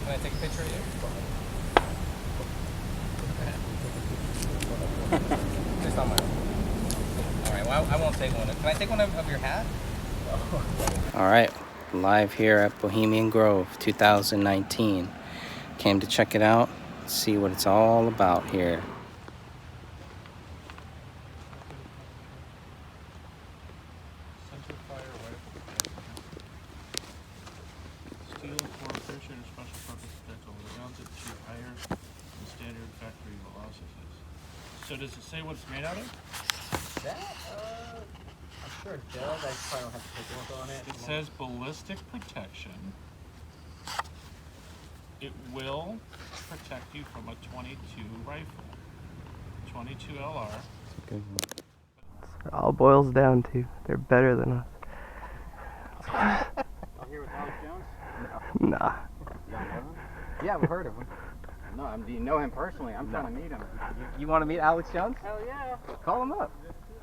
Can I take a picture of you? Just on my own. Alright, well, I won't take one. Can I take one of your hat? Alright, live here at Bohemian Grove 2019. Came to check it out, see what it's all about here. Steel, fortification, or special purpose potential. The guns that shoot higher than standard factory velocities. So does it say what it's made out of? That, I'm sure it does. I probably don't have to take a look on it. It says ballistic protection. It will protect you from a 22 rifle. 22 LR. Good one. It all boils down to they're better than us. Out here with Alex Jones? No. You Nah. don't know him? Yeah, we've heard of him. No, do you know him personally? I'm trying to meet him. You want to meet Alex Jones? Hell yeah. Call him up.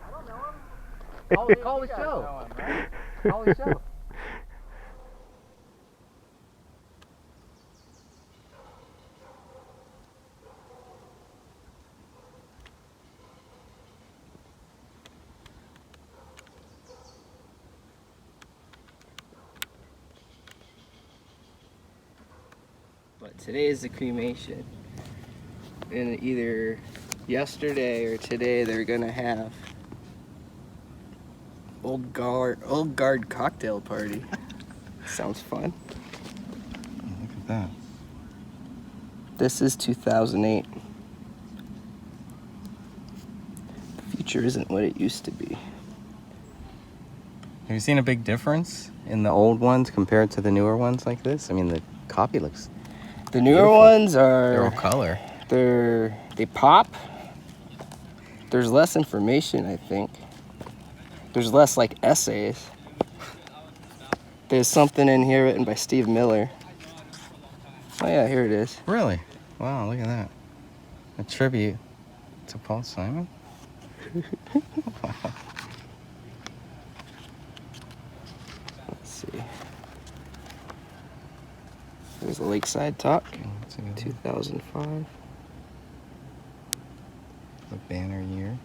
I don't know him. Call the show. Know him, right? Call the show. But today is the cremation. And either yesterday or today they're gonna have old guard cocktail party. Sounds fun. Oh, look at that. This is 2008. The future isn't what it used to be. Have you seen a big difference in the old ones compared to the newer ones like this? I mean, the copy looks. The newer beautiful. Ones are. They're all color. They pop. There's less information, I think. There's less like essays. There's something in here written by Steve Miller. Oh yeah, here it is. Really? Wow, look at that. A tribute to Paul Simon? Wow. Let's see. There's a Lakeside Talk, 2005. The banner year.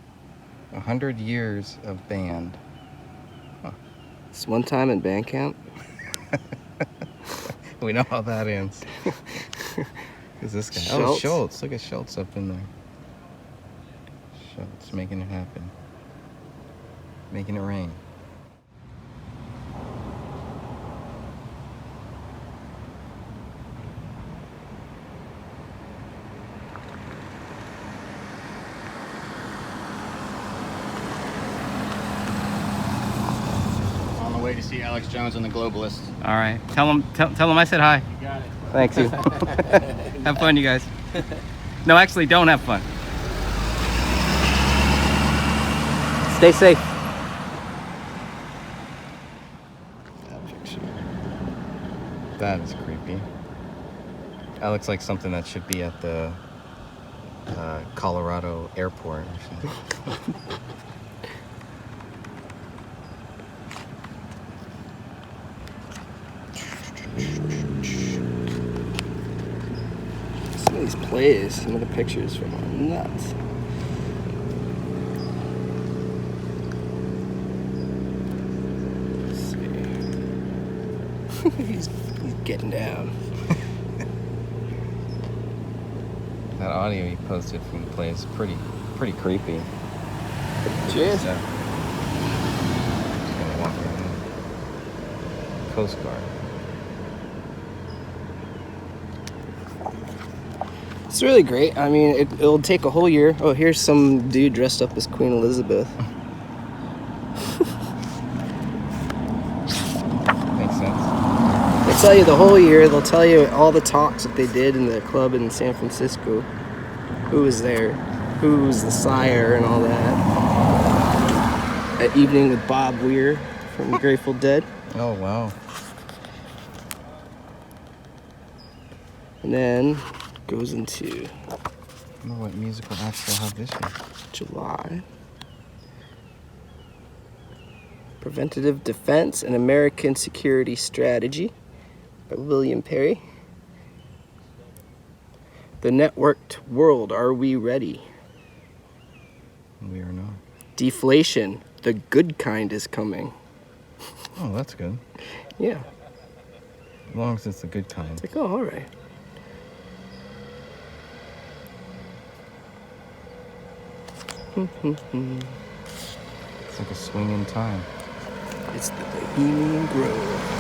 100 years of band. Huh. It's one time in band camp. We know how that ends. Who's this guy? Schultz. Oh, Schultz. Look at Schultz up in there. Schultz making it happen. Making it rain. On the way to see Alex Jones and the Globalists. All right. Tell him I said hi. You got it. Thanks, you. Have fun, you guys. No, actually, don't have fun. Stay safe. That picture. That is creepy. That looks like something that should be at the Colorado airport or something. Some of these plays, some of the pictures from are nuts. Let's see. he's getting down. That audio you posted from the play is pretty creepy. Cheers. So, just gonna walk right in. Coast Guard. It's really great. I mean, it'll take a whole year. Oh, here's some dude dressed up as Queen Elizabeth. Makes sense. They'll tell you the whole year. They'll tell you all the talks that they did in the club in San Francisco. Who was there? Who was the sire and all that. At Evening with Bob Weir from Grateful Dead. Oh, wow. And then goes into I wonder what musical acts they'll have this year. July. Preventative Defense and American Security Strategy by William Perry. The networked world, are we ready? We are not. Deflation, the good kind is coming. Oh, that's good. Yeah. As long as it's the good kind. It's like, oh, all right. It's like a swing in time. It's the Bohemian Grove.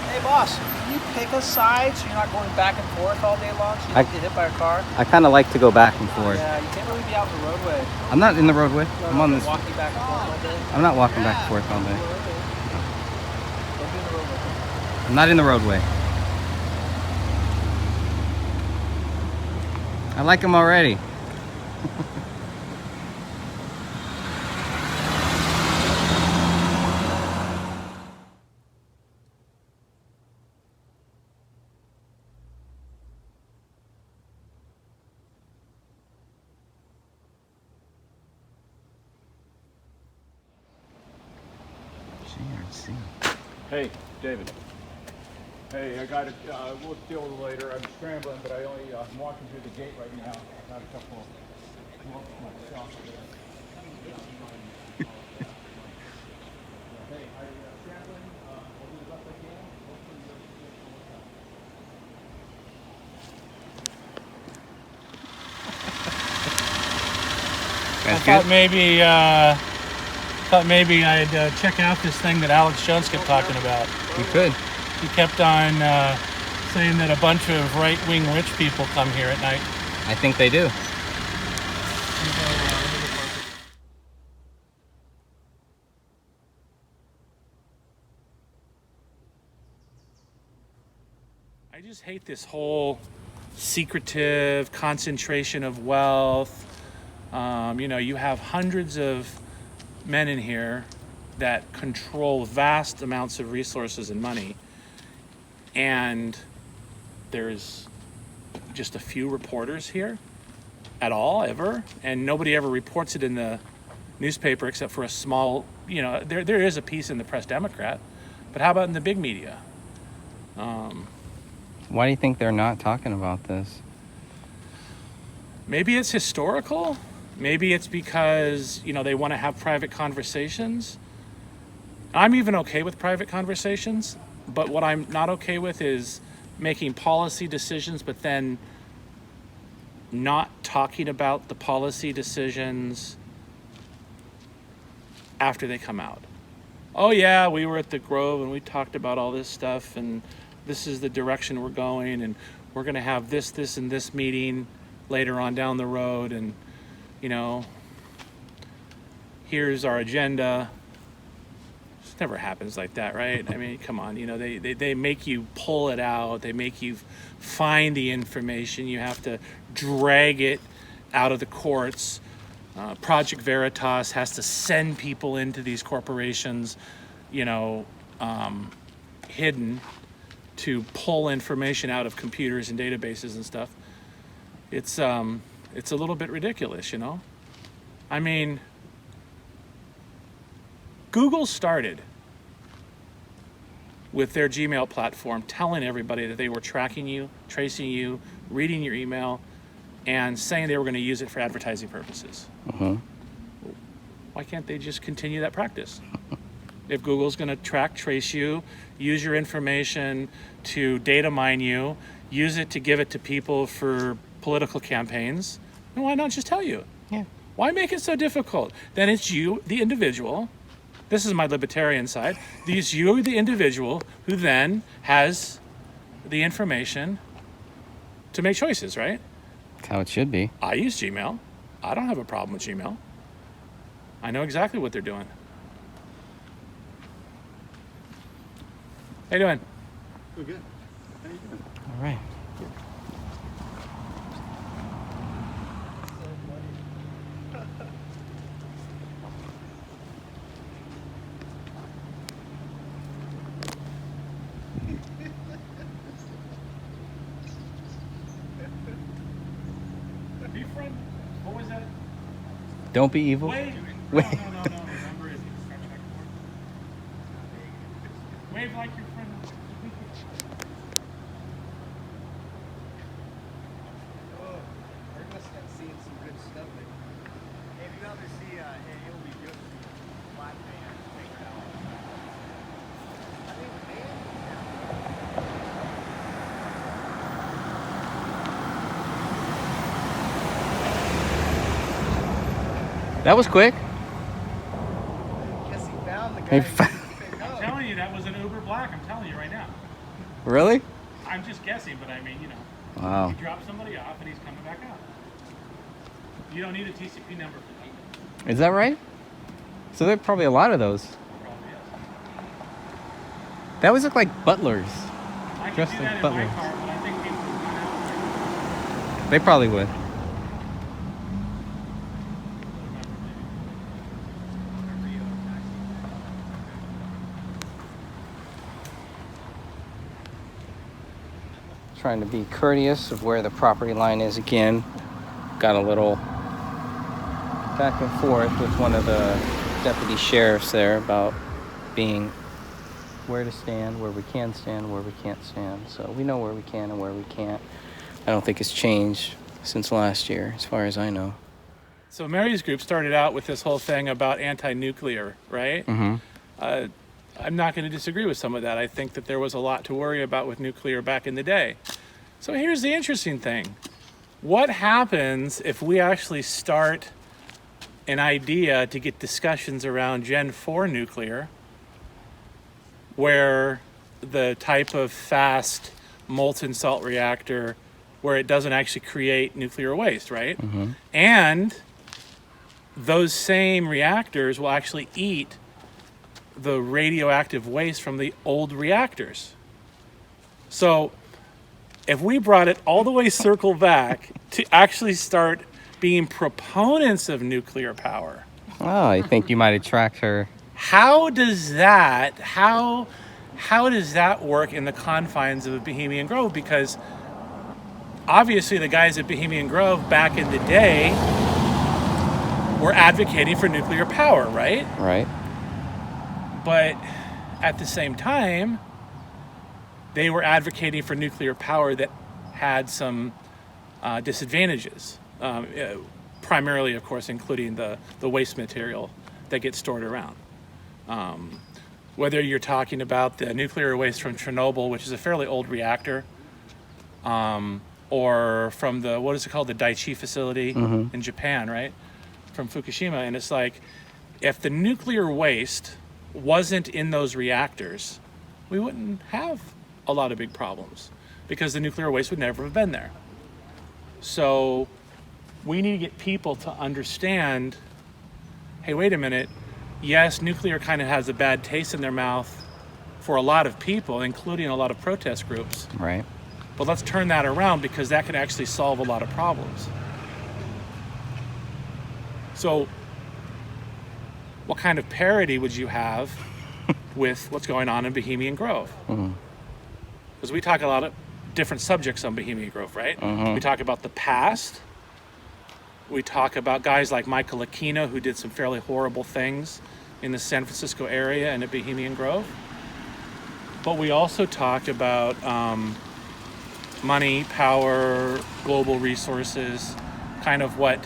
Hey, boss, can you pick a side so you're not going back and forth all day long so you don't get hit by a car? I kind of like to go back and forth. Yeah, you can't really be out in the roadway. I'm not in the roadway. I'm on this. Walking back and forth all day. I'm not walking back and forth all day. Don't be in the roadway. I'm not in the roadway. I like him already. GRC. Hey, David. Hey, I got it. We'll deal with it later. I'm scrambling, but I'm walking through the gate right now. I got a couple of myself. Hey, I'm scrambling. I'll do the best I can. Hopefully That's Thought maybe I'd check out this thing that Alex Jones kept talking about. You could. He kept on saying that a bunch of right-wing rich people come here at night. I think they do. I just hate this whole secretive concentration of wealth. You have hundreds of men in here that control vast amounts of resources and money, and there's just a few reporters here at all ever, and nobody ever reports it in the newspaper except for a small, there is a piece in the Press Democrat, but how about in the big media? Why do you think they're not talking about this? Maybe it's historical. Maybe it's because, they want to have private conversations. I'm even okay with private conversations, but what I'm not okay with is making policy decisions, but then not talking about the policy decisions after they come out. Oh yeah, we were at the Grove and we talked about all this stuff, and this is the direction we're going, and we're going to have this, and this meeting later on down the road, and here's our agenda. It never happens like that, right? I mean, come on, they make you pull it out. They make you find the information. You have to drag it out of the courts. Project Veritas has to send people into these corporations, hidden, to pull information out of computers and databases and stuff. It's a little bit ridiculous, I mean, Google started with their Gmail platform telling everybody that they were tracking you, tracing you, reading your email, and saying they were going to use it for advertising purposes. Why can't they just continue that practice? If Google's going to track, trace you, use your information to data mine you, use it to give it to people for political campaigns, then why not just tell you? Yeah. Why make it so difficult? Then it's you, the individual. This is my libertarian side. It's you, the individual, who then has the information to make choices, right? That's how it should be. I use Gmail. I don't have a problem with Gmail. I know exactly what they're doing. How you doing? We're good. How you doing? All right. Don't be evil. Wave. Wait. No. Remember, is it Star Trek board? Wave like your friend. That was quick. Guess he found the He guy. fa- I'm telling you, that was an Uber Black. I'm telling you right now. Really? I'm just guessing, but I mean, you know, Wow. you drop somebody off and he's coming back out. You don't need a TCP number for that. Is that right? So there are probably a lot of those. Probably is. That always look like butlers. I can Dressed do like that in butlers. my car, but I think people would find out. They probably would. Trying to be courteous of where the property line is again. Got a little back and forth with one of the deputy sheriffs there about being where to stand, where we can stand, where we can't stand. So we know where we can and where we can't. I don't think it's changed since last year, as far as I know. So Mary's group started out with this whole thing about anti-nuclear, right? Mm-hmm. I'm not going to disagree with some of that. I think that there was a lot to worry about with nuclear back in the day. So here's the interesting thing. What happens if we actually start an idea to get discussions around Gen 4 nuclear, where the type of fast molten salt reactor where it doesn't actually create nuclear waste, right? Mm-hmm. And those same reactors will actually eat the radioactive waste from the old reactors. So if we brought it all the way circle back to actually start being proponents of nuclear power, Oh, I think you might attract her. how does that work in the confines of a Bohemian Grove? Because obviously the guys at Bohemian Grove back in the day were advocating for nuclear power, right? Right. But at the same time, they were advocating for nuclear power that had some disadvantages, primarily, of course, including the waste material that gets stored around. Whether you're talking about the nuclear waste from Chernobyl, which is a fairly old reactor, or from the, what is it called, the Daiichi facility in Japan, right? From Fukushima. And it's like, if the nuclear waste wasn't in those reactors, we wouldn't have a lot of big problems because the nuclear waste would never have been there. So we need to get people to understand, hey, wait a minute. Yes, nuclear kind of has a bad taste in their mouth for a lot of people, including a lot of protest groups. Right. But let's turn that around because that could actually solve a lot of problems. So what kind of parity would you have with what's going on in Bohemian Grove? Because we talk a lot of different subjects on Bohemian Grove, right? We talk about the past. We talk about guys like Michael Aquino, who did some fairly horrible things in the San Francisco area and at Bohemian Grove. But we also talk about money, power, global resources, kind of what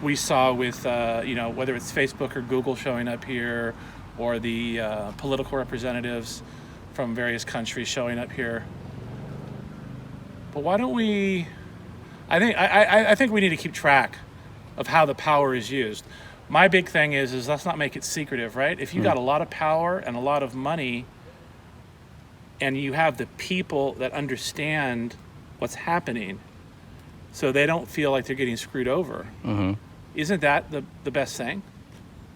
we saw with, whether it's Facebook or Google showing up here, or the political representatives from various countries showing up here. But why don't we? I think we need to keep track of how the power is used. My big thing is let's not make it secretive, right? If you got a lot of power and a lot of money, and you have the people that understand what's happening, so they don't feel like they're getting screwed over. Isn't that the best thing?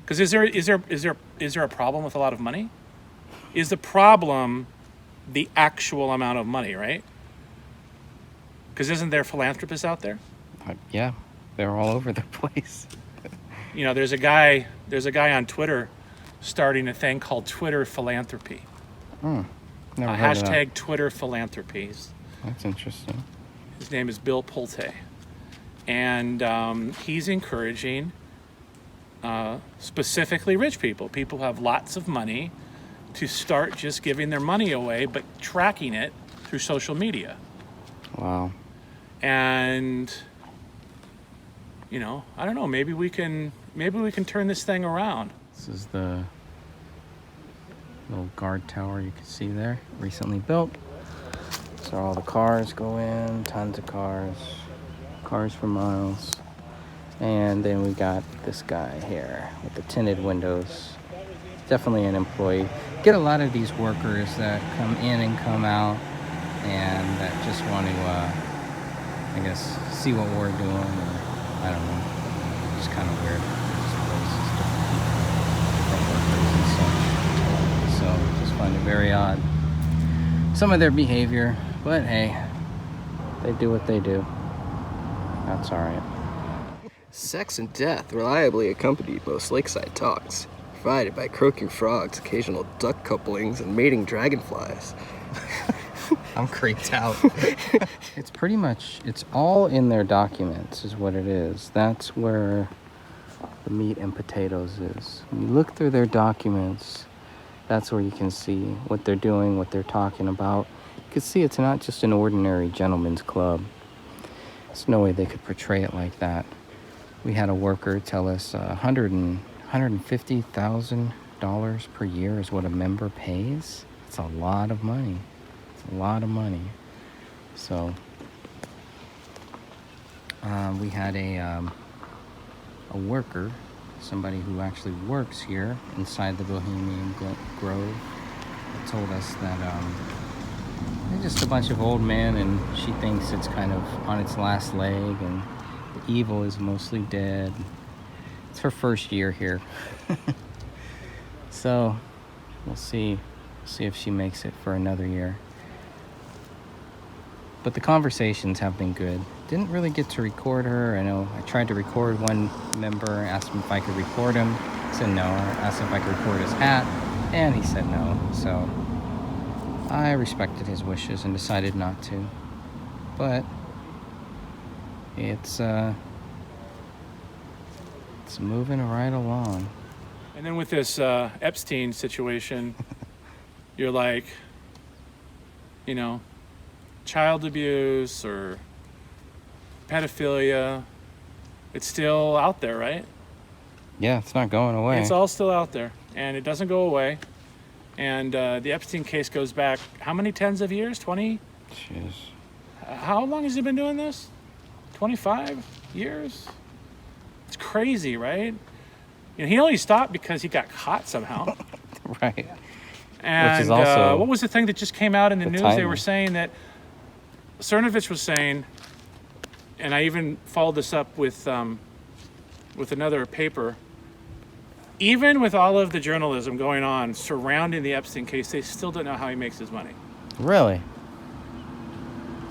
Because is there a problem with a lot of money? Is the problem the actual amount of money, right? Because isn't there philanthropists out there? Yeah, they're all over the place. You know, there's a guy on Twitter starting a thing called Twitter Philanthropy. Never heard of that. Hashtag Twitter Philanthropies. That's interesting. His name is Bill Pulte. And he's encouraging specifically rich people who have lots of money to start just giving their money away, but tracking it through social media. Wow. And, you know, I don't know, maybe we can turn this thing around. This is the little guard tower you can see there, recently built. So all the cars go in, tons of cars for miles. And then we got this guy here with the tinted windows. Definitely an employee. Get a lot of these workers that come in and come out and that just want to, I guess, see what we're doing, or I don't know. It's kind of weird. Different workers and such. So just find it very odd. Some of their behavior, but hey, they do what they do. That's all right. Sex and death reliably accompanied most lakeside talks, provided by croaking frogs, occasional duck couplings, and mating dragonflies. I'm creeped out. It's pretty much, it's all in their documents is what it is. That's where the meat and potatoes is. When you look through their documents, that's where you can see what they're doing, what they're talking about. You can see it's not just an ordinary gentleman's club. There's no way they could portray it like that. We had a worker tell us $150,000 per year is what a member pays. It's a lot of money. It's a lot of money. So we had a worker, somebody who actually works here inside the Bohemian Grove, that told us that they're just a bunch of old men, and she thinks it's kind of on its last leg, and the evil is mostly dead. It's her first year here. So we'll see if she makes it for another year. But the conversations have been good. Didn't really get to record her. I know I tried to record one member, asked him if I could record him. He said no. I asked him if I could record his hat, and he said no. So I respected his wishes and decided not to. But it's moving right along. And then with this Epstein situation, you're like, you know, child abuse or pedophilia, it's still out there, right? Yeah, it's not going away. It's all still out there, and it doesn't go away. And the Epstein case goes back how many tens of years? 20? Jeez. How long has he been doing this? 25 years? It's crazy, right? You know, he only stopped because he got caught somehow. Right. And which is also what was the thing that just came out in the news? timing. They were saying that Cernovich was saying, and I even followed this up with another paper, even with all of the journalism going on surrounding the Epstein case, they still don't know how he makes his money. Really?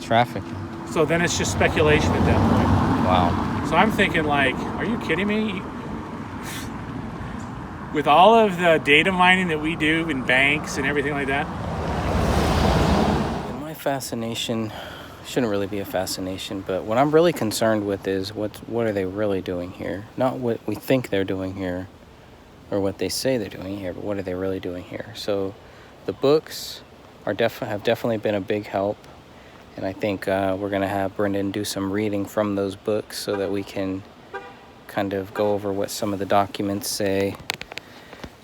Trafficking. So then it's just speculation at that point. Wow. So I'm thinking, like, are you kidding me? With all of the data mining that we do in banks and everything like that. My fascination shouldn't really be a fascination, but what I'm really concerned with is what are they really doing here? Not what we think they're doing here or what they say they're doing here, but what are they really doing here? So the books have definitely been a big help, and I think we're going to have Brendan do some reading from those books so that we can kind of go over what some of the documents say,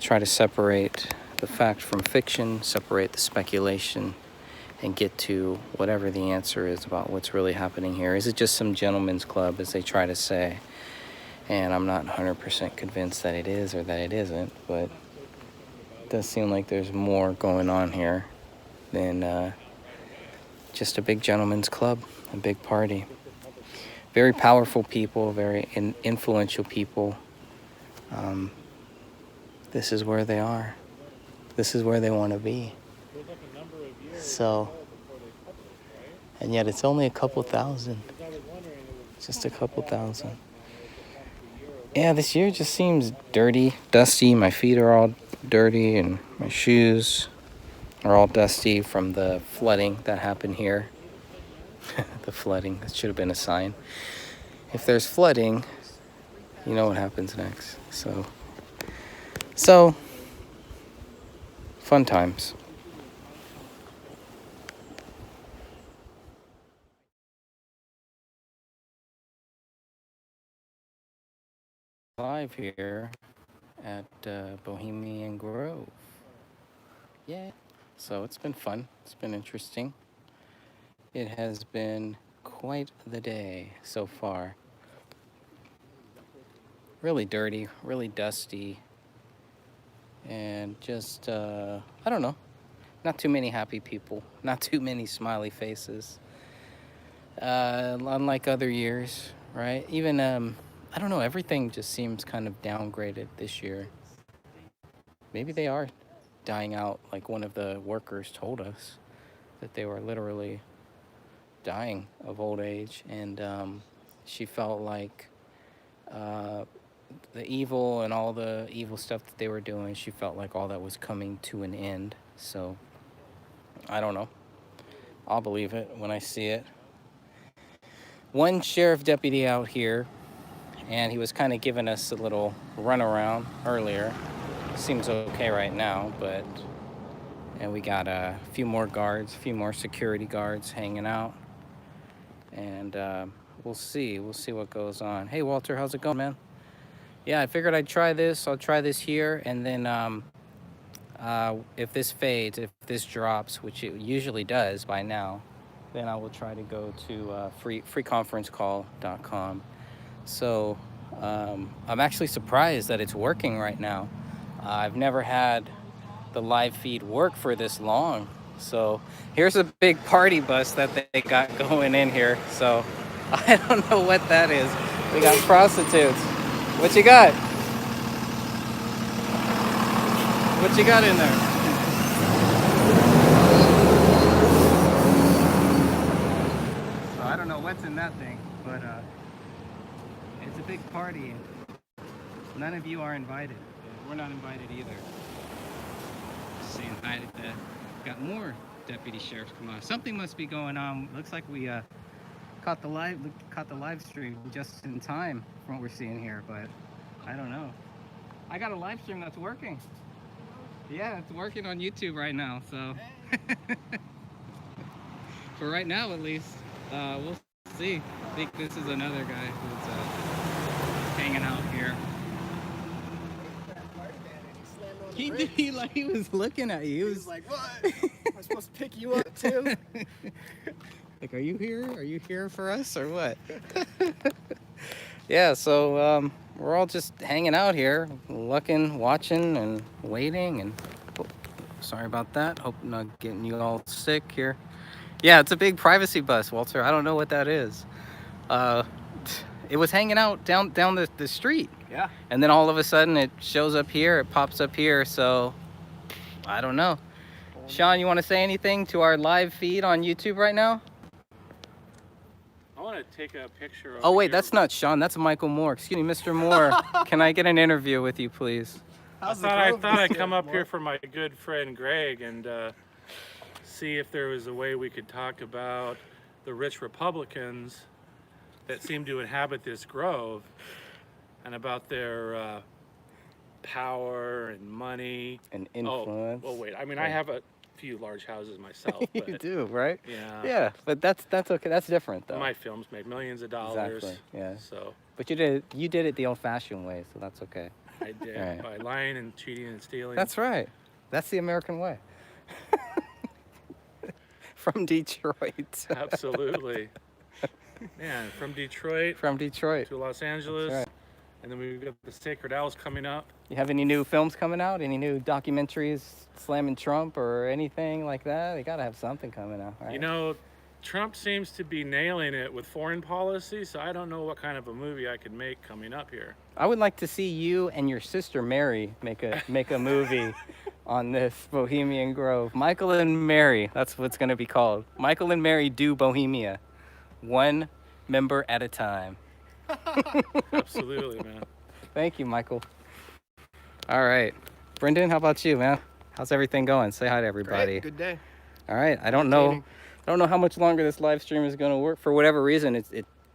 try to separate the fact from fiction, separate the speculation, and get to whatever the answer is about what's really happening here. Is it just some gentleman's club, as they try to say? And I'm not 100% convinced that it is or that it isn't, but it does seem like there's more going on here than just a big gentleman's club, a big party. Very powerful people, very influential people. This is where they are. This is where they want to be. So, and yet it's only a couple thousand. Just a couple thousand. Yeah, this year just seems dirty, dusty. My feet are all dirty and my shoes are all dusty from the flooding that happened here. The flooding, that should have been a sign. if there's flooding, you know what happens next. So fun times. Live here at Bohemian Grove. Yeah. So it's been fun. It's been interesting. It has been quite the day so far. Really dirty, really dusty, and just, I don't know, not too many happy people, not too many smiley faces. Unlike other years, right? Even, I don't know, everything just seems kind of downgraded this year. Maybe they are dying out, like one of the workers told us that they were literally dying of old age, and she felt like the evil and all the evil stuff that they were doing, she felt like all that was coming to an end. So I don't know, I'll believe it when I see it. One sheriff deputy out here, and he was kind of giving us a little runaround earlier. Seems okay right now, and we got a few more guards, a few more security guards hanging out, and we'll see what goes on. Hey Walter, how's it going, man? Yeah, I figured I'd try this. I'll try this here, and then if this fades, if this drops, which it usually does by now, then I will try to go to freeconferencecall.com. So I'm actually surprised that it's working right now. I've never had the live feed work for this long. So here's a big party bus that they got going in here. So I don't know what that is. We got prostitutes. What you got? What you got in there? So I don't know what's in that thing, but it's a big party. None of you are invited. We're not invited either. Saying hi to got more deputy sheriffs come on. Something must be going on. Looks like we caught the live stream just in time from what we're seeing here, but I don't know. I got a live stream that's working. Yeah, it's working on YouTube right now, so for right now at least. We'll see. I think this is another guy who's hanging out here. He did. He was looking at you. He was like, "What? Am I supposed to pick you up too?" Like, are you here? Are you here for us or what? Yeah. So we're all just hanging out here, looking, watching, and waiting. And oh, sorry about that. Hope I'm not getting you all sick here. Yeah, it's a big privacy bus, Walter. I don't know what that is. It was hanging out down the street. Yeah. And then all of a sudden it shows up here, it pops up here, so I don't know. Sean, you want to say anything to our live feed on YouTube right now? I want to take a picture of. Oh wait, that's not Sean, that's Michael Moore. Excuse me, Mr. Moore. Can I get an interview with you, please? I thought I'd come up here for my good friend Greg and see if there was a way we could talk about the rich Republicans that seem to inhabit this grove, and about their power and money and influence. Oh, well, wait. I mean, I have a few large houses myself. But, you do, right? Yeah. Yeah, but that's okay. That's different, though. My films made millions of dollars. Exactly. Yeah. So. But you did it the old-fashioned way, so that's okay. I did, right. By lying and cheating and stealing. That's right. That's the American way. From Detroit. Absolutely. Man, from Detroit to Los Angeles, right. And then we've got the Sacred Owls coming up. You have any new films coming out? Any new documentaries slamming Trump or anything like that? They gotta have something coming out, right? You know, Trump seems to be nailing it with foreign policy, so I don't know what kind of a movie I could make coming up here. I would like to see you and your sister Mary make a movie on this Bohemian Grove. Michael and Mary, that's what it's gonna be called. Michael and Mary do Bohemia. One member at a time. Absolutely, man. Thank you, Michael. All right. Brendan, how about you, man? How's everything going? Say hi to everybody. Great. Good day. All right. I don't know how much longer this live stream is going to work. For whatever reason,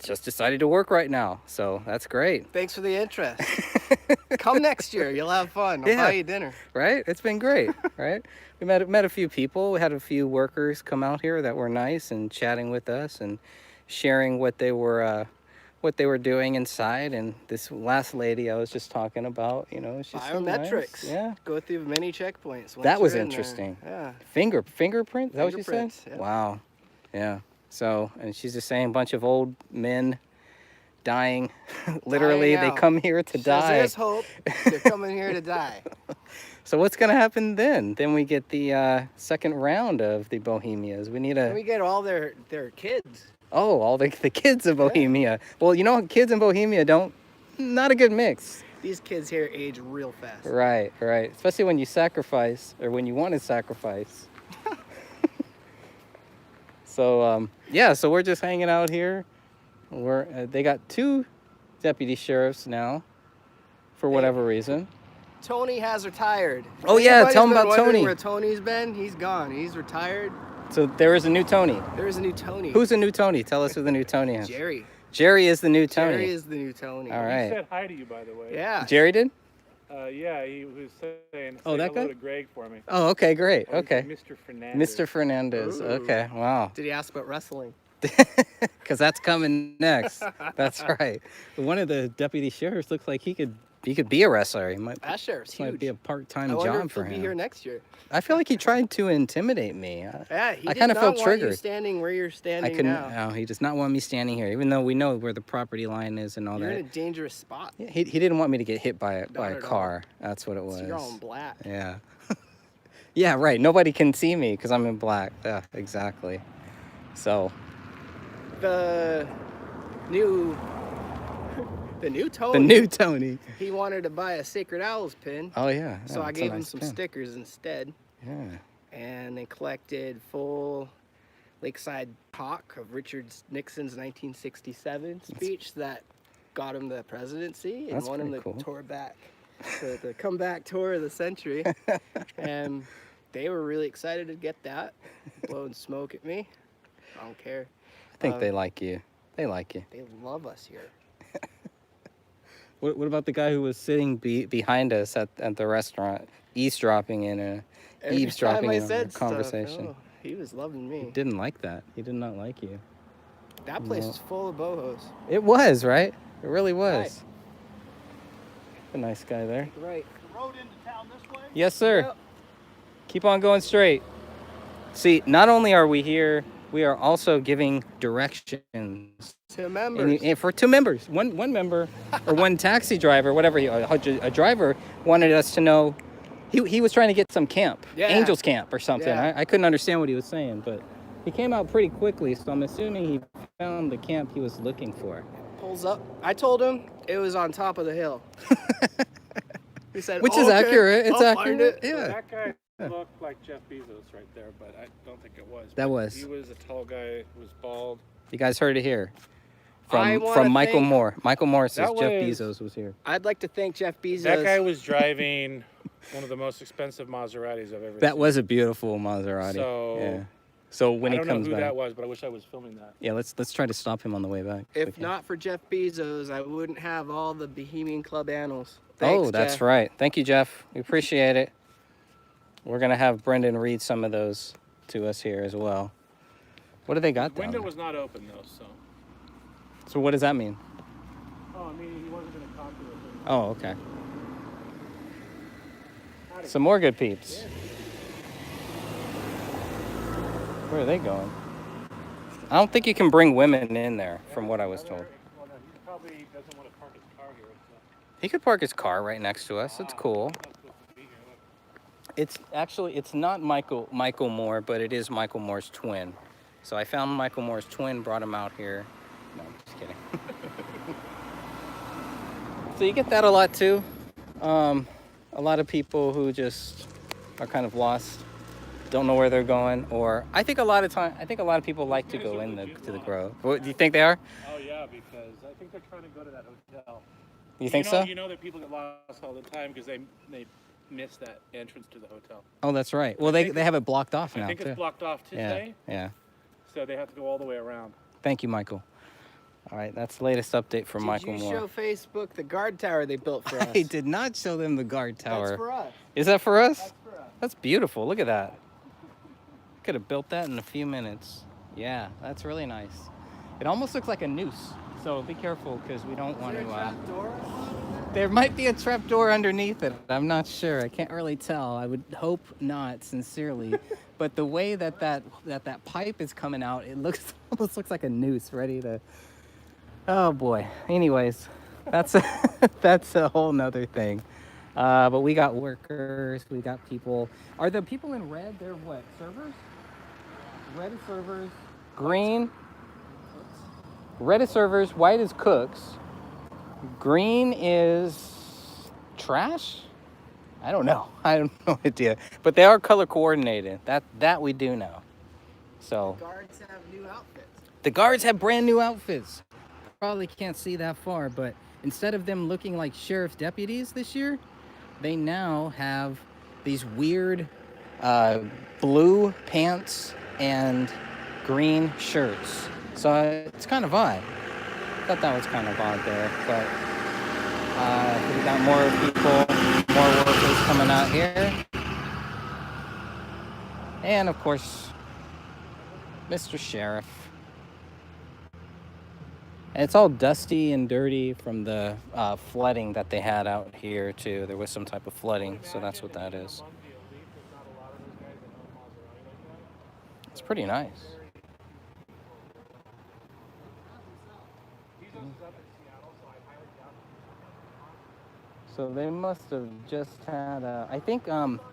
just decided to work right now. So that's great. Thanks for the interest. Come next year. You'll have fun. I'll Yeah. buy you dinner. Right? It's been great, right? We met a few people. We had a few workers come out here that were nice and chatting with us and sharing what they were doing inside. And this last lady I was just talking about, you know, she's so nice. Biometrics. Yeah. Go through many checkpoints. once That was you're in there. interesting. Yeah. Fingerprint? Is that what you said? Fingerprints, yeah. Wow. Yeah. So, and she's just saying a bunch of old men dying. Literally, Dying they out. come here to Says die. There's hope. They're coming here to die. So what's going to happen then? Then we get the second round of the Bohemias. We need And we get all their kids. all the kids of Bohemia. Well, you know, kids in Bohemia not a good mix. These kids here age real fast. Right. Especially when you sacrifice or when you want to sacrifice. So, so we're just hanging out here. They got 2 deputy sheriffs now for whatever reason. Tony has retired. Oh, yeah, Anybody's tell 'em been about wondering Tony. Where Tony's been? He's gone. He's retired. So there is a new Tony. There is a new Tony. Who's the new Tony? Tell us who the new Tony is. Jerry? Jerry is the new Tony. Jerry is the new Tony. All He right. said hi to you, by the way. Yeah. Jerry did? Yeah, he was saying, Oh, say that hello guy? to Greg for me. Oh, okay, great. Oh, he said Okay. Mr. Fernandez. Mr. Fernandez. Ooh. Okay, wow. Did he ask about wrestling? Because that's coming next. That's right. One of the deputy sheriffs looks like he could be a wrestler. He might, That sheriff's this might huge. be a part-time I wonder job if for he'll be here him. next year. I feel like he tried to intimidate me. Yeah, he I did kinda not felt want you triggered. standing where you're standing I couldn't. now. No, he does not want me standing here, even though we know where the property line is and all You're that. in a dangerous spot. Yeah, he didn't want me to get hit by a Not at all. car. That's what it was. So you're all in black. Yeah. Yeah, right. Nobody can see me because I'm in black. Yeah, exactly. So, The new Tony. the new Tony. He wanted to buy a Sacred Owls pin. Oh, yeah. So I it's a gave him nice some pin. stickers instead. Yeah. And they collected full Lakeside talk of Richard Nixon's 1967 speech that got him the presidency and That's won him the pretty cool. tour back, the comeback tour of the century. And they were really excited to get that, blowing smoke at me. I don't care. I think they like you. They like you. They love us here. What about the guy who was sitting behind us at the restaurant, eavesdropping in a Every eavesdropping time I in a said conversation? Stuff, he was loving me. Didn't like that. He did not like you. That place No. was full of bohos. It was, right? It really was. Right. A nice guy there. Right. The road into town this way? Yes, sir. Yep. Keep on going straight. See, not only are we here, we are also giving directions. To members. And for 2 members, one member or one taxi driver, whatever, a driver wanted us to know. He was trying to get some camp, Yeah. Angels Camp or something. Yeah. I couldn't understand what he was saying, but he came out pretty quickly, so I'm assuming he found the camp he was looking for. Pulls up. I told him it was on top of the hill. He said, Which "Oh, is okay, accurate. It's I'll find accurate. it." Yeah. That guy looked like Jeff Bezos right there, but I don't think it was. That But was. He was a tall guy who was bald. You guys heard it here. I wanna From Michael thank- Moore. Michael Moore says That Jeff was- Bezos was here. I'd like to thank Jeff Bezos. That guy was driving one of the most expensive Maseratis I've ever seen. That was a beautiful Maserati. So- yeah. So when I he don't comes know who back, that was, but I wish I was filming that. yeah, let's try to stop him on the way back. If Okay. not for Jeff Bezos, I wouldn't have all the Bohemian Club animals. Thanks, Oh, that's Jeff. right. Thank you, Jeff. We appreciate it. We're gonna have Brendan read some of those to us here as well. What do they got The down window there? was not open though, so. So what does that mean? Oh, I mean, he wasn't going to talk to us. Oh, okay. Some more good peeps. Where are they going? I don't think you can bring women in there, from what I was told. Well, no, he probably doesn't want to park his car here. So. He could park his car right next to us. It's cool. He's not supposed to be here. Look. It's not Michael Moore, but it is Michael Moore's twin. So I found Michael Moore's twin, brought him out here. No, I'm just kidding. So you get that a lot too. A lot of people who just are kind of lost, don't know where they're going, or I think a lot of people like to go to the Grove. What, do you think they are? Oh, yeah, because I think they're trying to go to that hotel. You think know, so? You know that people get lost all the time because they miss that entrance to the hotel. Oh, that's right. Well, they have it blocked off now I think too. it's blocked off Yeah, today, yeah. so they have to go all the way around. Thank you, Michael. All right, that's the latest update from Michael Did you Moore. show Facebook the guard tower they built for us? I did not show them the guard tower. That's for us. Is that for us? That's for us. That's beautiful. Look at that. Could have built that in a few minutes. Yeah, that's really nice. It almost looks like a noose. So be careful because we don't want to. There might be a trapdoor underneath it. I'm not sure. I can't really tell. I would hope not, sincerely. But the way that pipe is coming out, it almost looks like a noose ready to. Oh boy. Anyways, that's a whole nother thing. But we got workers. We got people. Are the people in red? They're what? Servers? Red is servers. Green. Red is servers. White is cooks. Green is trash? I don't know. I have no idea. But they are color coordinated. That we do know. So The guards have new outfits. the guards have brand new outfits. Probably can't see that far, but instead of them looking like sheriff's deputies this year, they now have these weird blue pants and green shirts. So it's kind of odd. I thought that was kind of odd there, but we got more people, more workers coming out here. And of course, Mr. Sheriff. And it's all dusty and dirty from the flooding that they had out here too. There was some type of flooding, so that's what that is. It's pretty nice. So they must have just had, I think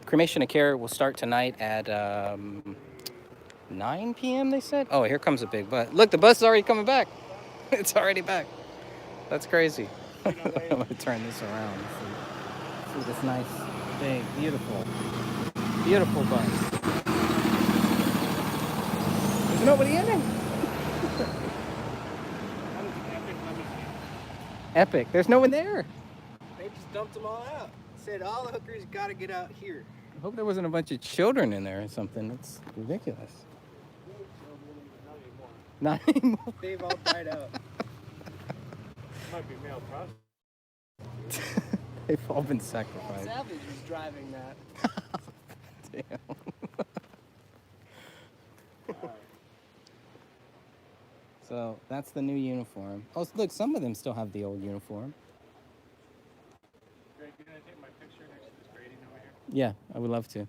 cremation of care will start tonight at 9 p.m. they said. Oh, here comes a big bus. Look, the bus is already coming back. It's already back. That's crazy. I'm going to turn this around and see this nice, big, beautiful bus. There's nobody in it. Epic. There's no one there. They just dumped them all out. Said all the hookers got to get out here. I hope there wasn't a bunch of children in there or something. It's ridiculous. Not anymore. They've all died out. Might be male prostitutes. They've all been sacrificed. Savage was driving that. Damn. So that's the new uniform. Oh, look, some of them still have the old uniform. Greg, you gonna take my picture next to this grading over here? Yeah, I would love to.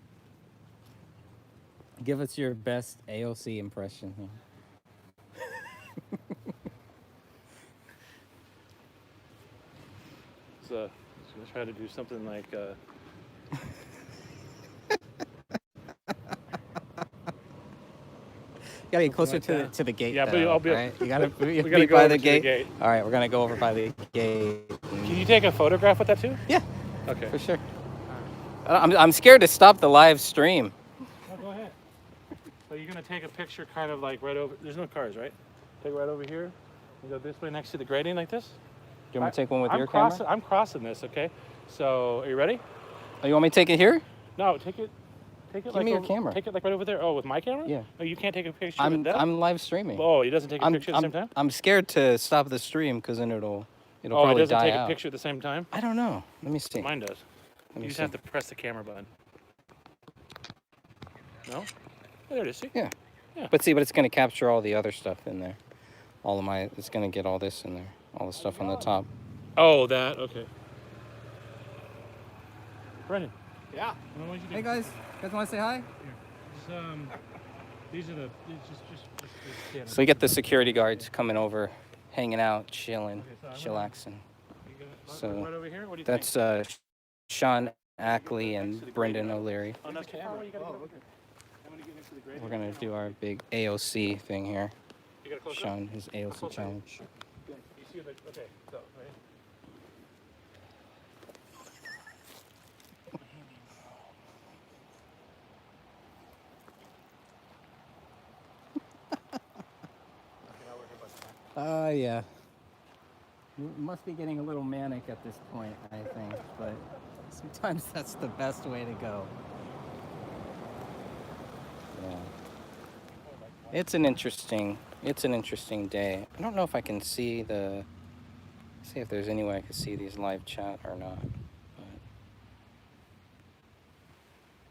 Give us your best AOC impression here. So, just gonna try to do something like. You gotta get closer like to the gate. Yeah, but though, I'll be. right? You gotta we be gotta go by over the to gate. All right, we're gonna go over by the gate. Can you take a photograph with that too? Yeah, Okay. for sure. I'm scared to stop the live stream. No, go ahead. So you're gonna take a picture, kind of like right over. There's no cars, right? Take it right over here. And go this way next to the grading, like this. Do you want me to take one with I'm your crossing, camera? I'm crossing this. Okay. So are you ready? Oh, you want me to take it here? No, take it. Take it. Give like me your over, camera. Take it like right over there. Oh, with my camera? Yeah. No, you can't take a picture with that. I'm live streaming. Oh, he doesn't take a picture at the same time. I'm scared to stop the stream because then it'll Oh, it probably doesn't die take out. a picture at the same time. I don't know. Let me see. Mine does. Let me You just see. have to press the camera button. No? Oh, there it is. See? Yeah. Yeah. But it's going to capture all the other stuff in there. It's going to get all this in there. All the stuff on the top. Oh, that. Okay. Brendan. Yeah. What would you do? Hey guys want to say hi? These are the. Just So you get the security guards coming over, hanging out, chilling, chillaxing. So right over here. What do you that's Sean Ackley and Brendan O'Leary. think? On the camera. You gotta go. I'm gonna get next to the grading. We're going to do our big AOC thing here. You gotta close up. Sean, his AOC challenge. You see the. Okay. So right. Yeah. You must be getting a little manic at this point, I think, but sometimes that's the best way to go. Yeah. It's an interesting It's an interesting day. I don't know if I can see the... See if there's any way I can see these live chat or not. But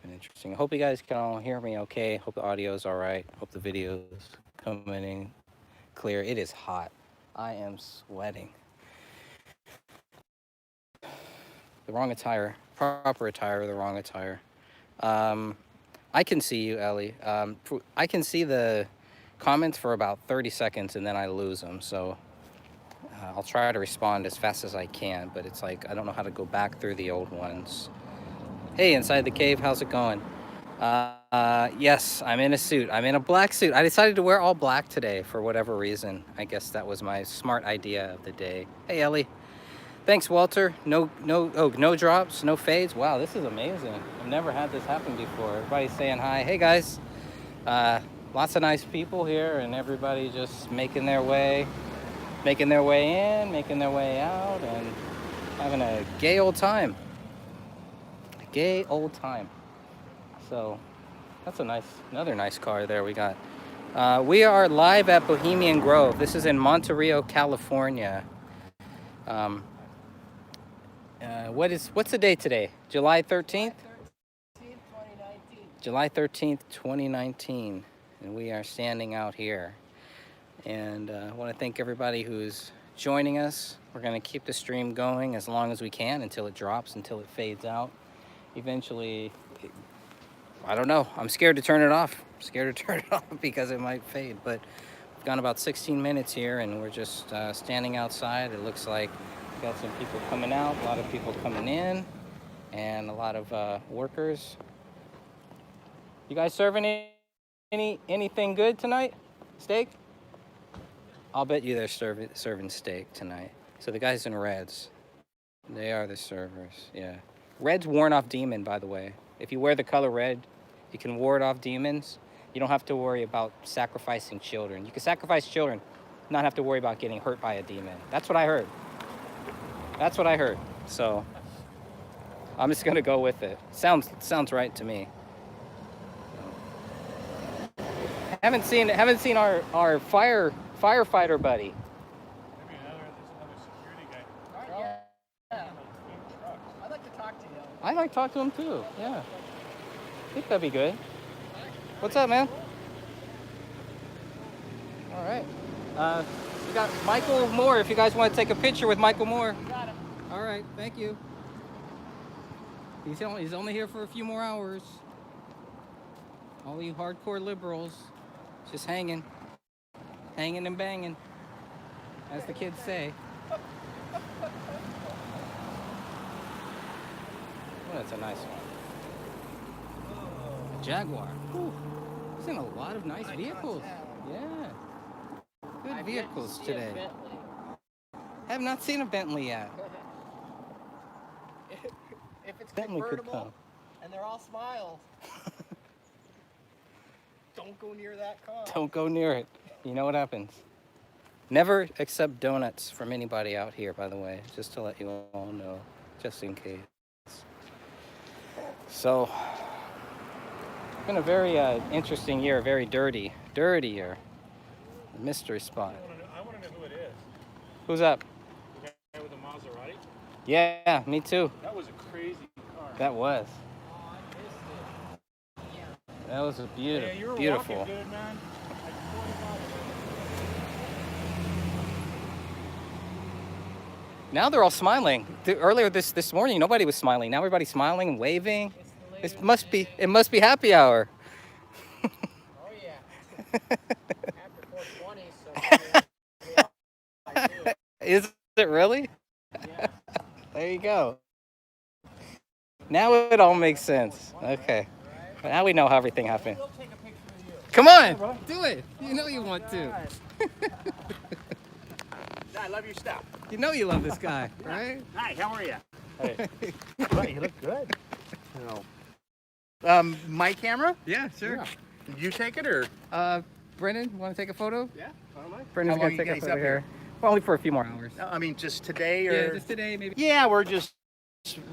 been interesting. I hope you guys can all hear me okay. Hope the audio's all right. Hope the video's coming in clear. It is hot. I am sweating. The wrong attire. Proper attire, the wrong attire. I can see you, Ellie. I can see the comments for about 30 seconds and then I lose them. So I'll try to respond as fast as I can, but it's like I don't know how to go back through the old ones. Hey, Inside the Cave, how's it going? Yes, I'm in a suit. I'm in a black suit. I decided to wear all black today for whatever reason. I guess that was my smart idea of the day. Hey, Ellie. Thanks, Walter. No drops, no fades. Wow, this is amazing. I've never had this happen before. Everybody's saying hi. Hey, guys. Lots of nice people here, and everybody just making their way in, making their way out, and having a gay old time. Gay old time. So that's another nice car there we got. We are live at Bohemian Grove. This is in Monterey, California. What's the date today? July 13th? July 13th, 2019. And we are standing out here. And I want to thank everybody who's joining us. We're going to keep the stream going as long as we can until it drops, until it fades out. Eventually, I don't know. I'm scared to turn it off. I'm scared to turn it off because it might fade. But we've gone about 16 minutes here and we're just standing outside. It looks like we've got some people coming out, a lot of people coming in, and a lot of workers. You guys serving anything good tonight? Steak? I'll bet you they're serving steak tonight. So the guys in reds, they are the servers, yeah. Red's worn off demon, by the way. If you wear the color red, you can ward off demons. You don't have to worry about sacrificing children. You can sacrifice children, not have to worry about getting hurt by a demon. That's what I heard. That's what I heard. So I'm just gonna go with it. Sounds right to me. Haven't seen our firefighter buddy. Maybe there's another security guy. I'd like to talk to him. I'd like to talk to him too. Yeah. I think that'd be good. What's up, man? All right. We got Michael Moore. If you guys want to take a picture with Michael Moore. Got him. All right. Thank you. He's only here for a few more hours. All you hardcore liberals, just hanging and banging, as the kids say. Oh, that's a nice one. A Jaguar. Whew. Seen a lot of nice vehicles. Yeah. Good vehicles today. Have not seen a Bentley yet. If it's Bentley could come. convertible and they're all smiles, don't go near that car. Don't go near it. You know what happens. Never accept donuts from anybody out here, by the way, just to let you all know, just in case. So, it's been a very interesting year, very dirty year. A mystery spot. I want to know who it is. Who's up? The guy with the Maserati? Yeah, me too. That was a crazy car. That was. Oh, I missed it. That was a Yeah, you were beautiful. walking good, man. Like 45. Now they're all smiling. Earlier this morning, nobody was smiling. Now everybody's smiling and waving. It must be happy hour. Oh, yeah. After 420, so... Is it really? Yeah. There you go. Now it all makes sense. Okay. Now we know how everything happened. We'll take a picture of you. Come on, do it. You know you want to. I love your stuff. You know you love this guy, right? Hi, how are you? Hey. You look good. My camera? Yeah, sure. Did you take it or? Brennan, want to take a photo? Yeah. Brendan's How long gonna you take a guys photo up here. Well, only for a few more hours. I mean, just today or? Yeah, just today, maybe. Yeah, we're just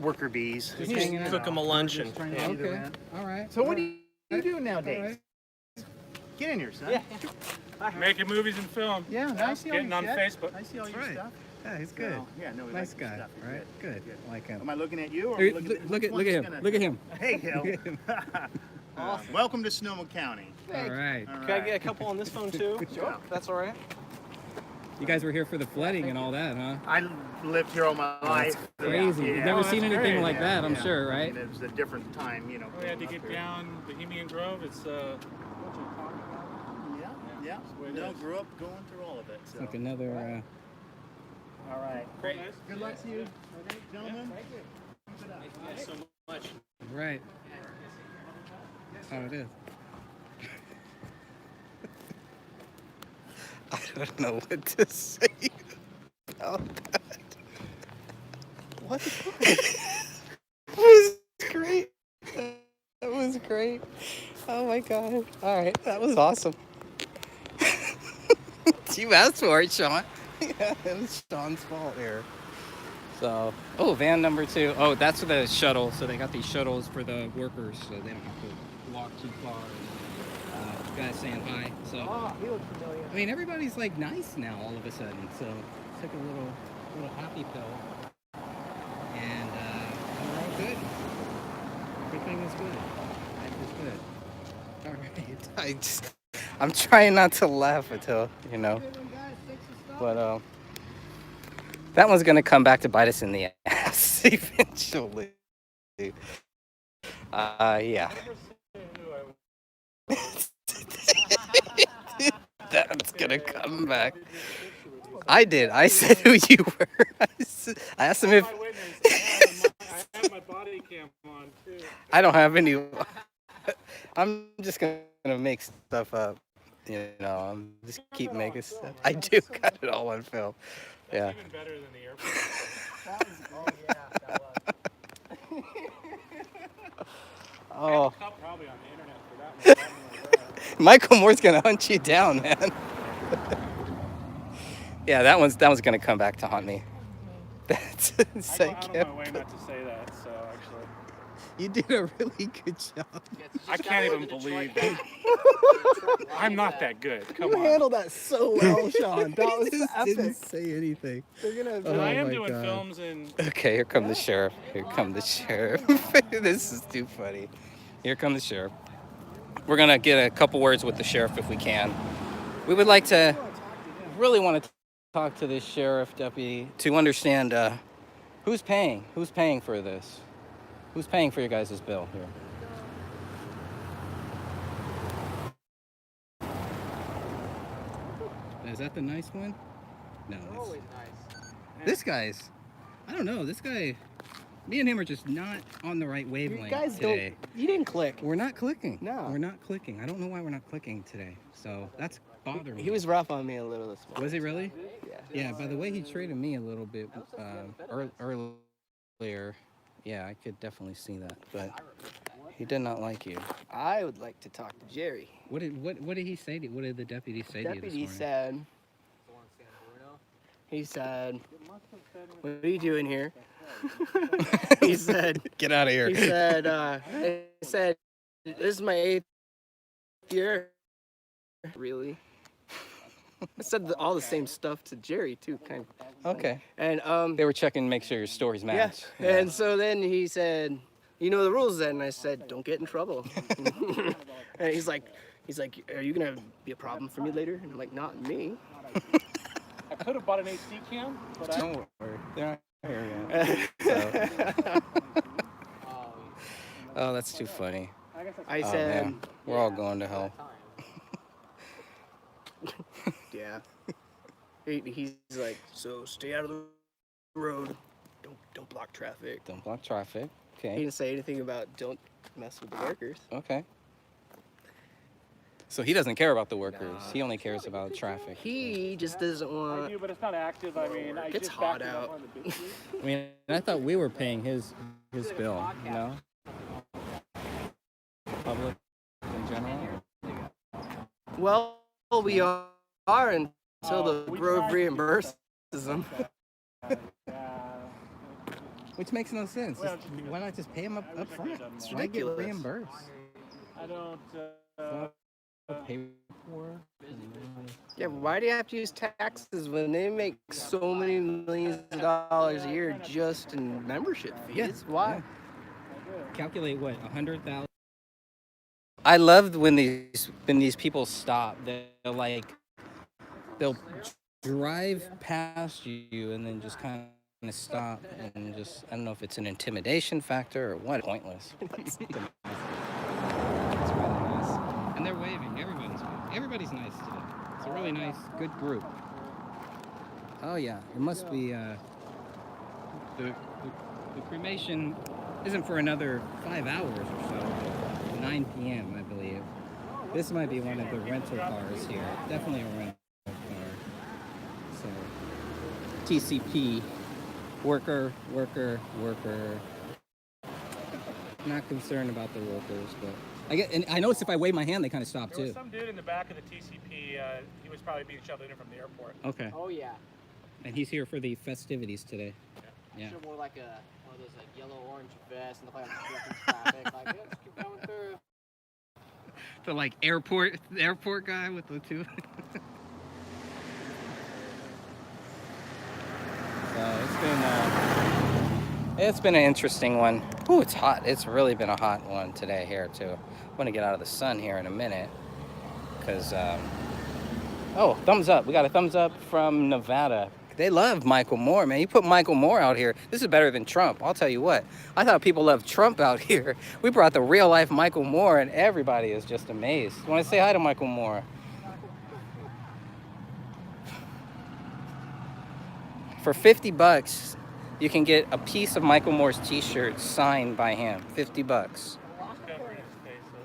worker bees. Just hanging out. Cook them a luncheon. Okay. All right. So what do All you do nowadays? right. Get in here, son. Yeah. Making movies and film. Yeah, I see all Getting your on shit. Facebook. I see all your Right. stuff. Yeah, he's good. So, yeah, no, we Nice like your guy, stuff. You're right? Good. Like him. Am I looking at you or Hey, looking at look which at him. one's gonna- Look at him. Hey, Hill. Welcome to Sonoma County. All right. All Can I right. get a couple on this phone too? Sure. That's all right. You guys were here for the flooding and all that, huh? I lived here all my life. Crazy. You've never Oh, seen that's anything great. like that, I'm sure, I right? mean, it was a different time, you know. We had to growing get up here. down Bohemian Grove. It's Yeah. way it No, is. grew up going through all of it. So. It's like another. All right. great. Good luck to you, okay, gentlemen. Thanks so much. Right. That's how it is. I don't know what to say about that. What? That was great. That was great. Oh my god. All right, that was awesome. You asked for it, Sean. Yeah, it was Sean's fault here. So, oh, van number 2. Oh, that's for the shuttle. So they got these shuttles for the workers, so they don't have to walk too far. Guys saying hi. So, Oh, he looks familiar. I mean, everybody's like nice now all of a sudden. So, took a little happy pill, and we're all good. Everything is good. Life is good. All right. I'm trying not to laugh until, but that one's gonna come back to bite us in the ass eventually. Yeah. That's gonna come back. I did. I said who you were. I asked him if I have my body cam on too. I don't have any. I'm just gonna make stuff up. I'm just keep making stuff. I do got it all on film. Yeah. Even better than the airport. Oh, Probably on the internet for that one. Michael Moore's gonna hunt you down, man. Yeah, that one's gonna come back to haunt me. That's I go out of my way not to say that, so actually. You did a really good job. I can't even believe that. I'm not that good. Come You on. handled that so well, Sean. That was Didn't epic. say anything. They're gonna. Oh I am my doing God. films in Okay, here come the sheriff. Here come the sheriff. This is too funny. Here come the sheriff. We're gonna get a couple words with the sheriff if we can. We would like to, really want to talk to this sheriff deputy to understand who's paying for this. Who's paying for your guys' bill here? Is that the nice one? No. Always nice. This guy's. I don't know. This guy. Me and him are just not on the right You wavelength guys today. don't. You didn't click. We're not clicking. No. We're not clicking. I don't know why we're not clicking today. So that's bothering me. He was rough on me a little this morning. Was he really? Yeah. Yeah. By the way, he treated me a little bit earlier. Yeah, I could definitely see that. But He did not like you. I would like to talk to Jerry. what did he say to you? What did the deputy say to you this Deputy morning? said. He said, "What are you doing here?" He said. Get out of here. He said. This is my 8th year. Really? I said all the same stuff to Jerry too, kind of. Okay. And They were checking to make sure your stories yeah. match. And so then he said, "You know the rules then?" And I said, "Don't get in trouble." And he's like, "Are you gonna be a problem for me later?" And I'm like, "Not me." I could have bought an HD cam, but I Don't worry. They're not here yet. Oh, that's too funny. I Oh, said, man. We're all going to hell. "Yeah." He's like, "So stay out of the road. Don't block traffic." Don't block traffic. He Okay. didn't say anything about don't mess with the workers. Okay. So he doesn't care about the workers. He only cares about traffic. He just doesn't I want. do, but it's not active. I mean, I It's just hot backed it up out. on the big street. I mean, I thought we were paying his bill, you know? Public in general. Well, we are until the Grove reimburses them. Which makes no sense. Well, Why not just pay him up front? It's Why get ridiculous. reimbursed? I don't. Pay work. Yeah, why do you have to use taxes when they make so many millions of dollars a year just in membership fees? Why? Calculate what, 100,000? I loved when these people stop. They'll drive past you and then just kind of stop and just, I don't know if it's an intimidation factor or what. Pointless. It's really nice. And they're waving. Everybody's nice today. It's a really nice, good group. Oh yeah, it must be the cremation isn't for another 5 hours or so. 9 p.m. I believe. This might be one of the rental cars here. Definitely a rental car. So TCP, worker. Not concerned about the workers, but I noticed if I wave my hand, they kind of stop There was too. some dude in the back of the TCP. He was probably being shoved in from the airport. Okay. Oh yeah. And he's here for the festivities today. Yeah. Should have wore like one of those like yellow-orange vests and look like I'm directing traffic. Like, let's keep going through. The like airport guy with the two. So it's been an interesting one. Ooh, it's hot. It's really been a hot one today here too. I'm gonna get out of the sun here in a minute because oh, thumbs up. We got a thumbs up from Nevada. They love Michael Moore, man. You put Michael Moore out here, this is better than Trump. I'll tell you what. I thought people loved Trump out here. We brought the real life Michael Moore and everybody is just amazed. You want to say hi to Michael Moore? For 50 bucks, you can get a piece of Michael Moore's t-shirt signed by him. 50 bucks.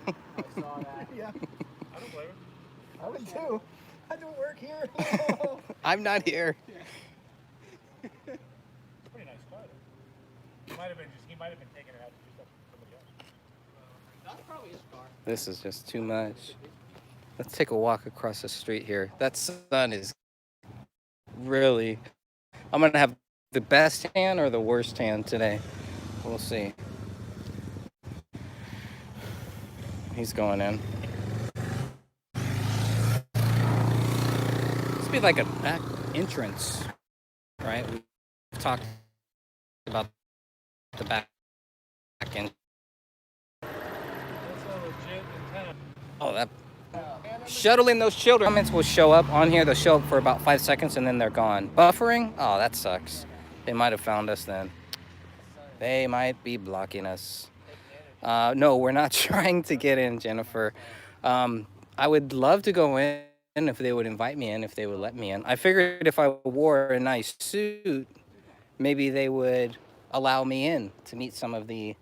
I saw that. Yeah. I don't blame him. I would too. I don't work here. I'm not here. Pretty nice car. He might have been taking it out to do stuff for somebody else. That's probably his car. This is just too much. Let's take a walk across the street here. That sun is really... I'm going to have the best tan or the worst tan today. We'll see. He's going in. This be like a back entrance, right? We've talked about the back end. That's a legit antenna. Oh, that shuttling those children. Comments will show up on here. They'll show up for about 5 seconds and then they're gone. Buffering? Oh, that sucks. They might have found us then. They might be blocking us. No, we're not trying to get in, Jennifer. I would love to go in if they would invite me in, if they would let me in. I figured if I wore a nice suit, maybe they would allow me in to meet some of the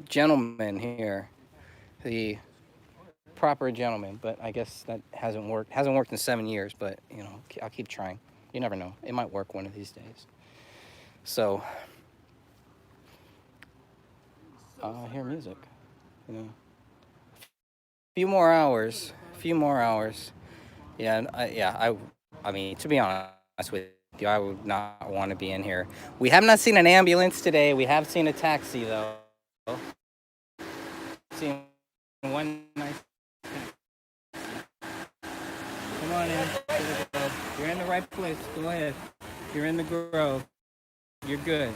gentlemen here. The proper gentlemen, but I guess that hasn't worked. Hasn't worked in 7 years, but you know, I'll keep trying. You never know. It might work one of these days. So, I hear music. You know, a few more hours. Yeah, I mean, to be honest with you, I would not want to be in here. We have not seen an ambulance today. We have seen a taxi though. Seen one nice. Come on in. You're in the right place. Go ahead. You're in the Grove. You're good.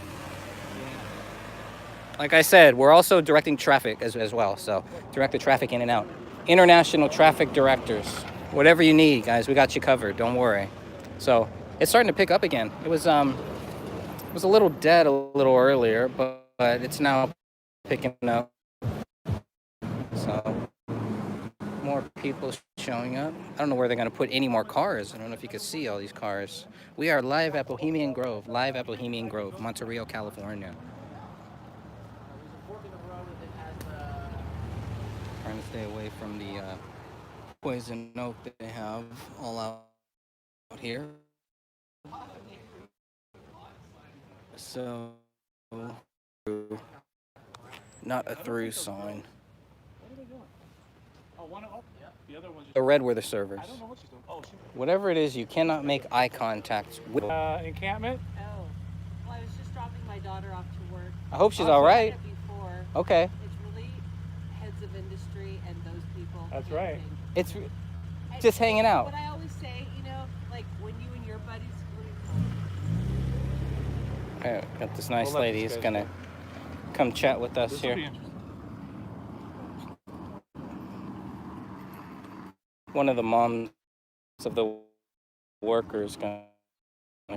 Like I said, we're also directing traffic as well. So direct the traffic in and out. International traffic directors. Whatever you need, guys, we got you covered. Don't worry. So it's starting to pick up again. It was a little dead a little earlier, but it's now picking up. So more people showing up. I don't know where they're going to put any more cars. I don't know if you can see all these cars. We are live at Bohemian Grove, Monterey, California. Trying to stay away from the poison oak that they have all out here. So, not a through sign. The other one's The red were the servers. I don't know what she's doing. Oh, Whatever it is, you cannot make eye contact with. encampment? Oh, well, I was just dropping my daughter off to work. I hope she's I've all done right. it before. Okay. It's really heads of industry and those people. That's camping. right. It's Just hanging out. What I always say, you know, like when you and your buddies. Okay, got this nice We'll let lady this who's guy gonna come chat with us This will here. be interesting. One of the moms of the workers gonna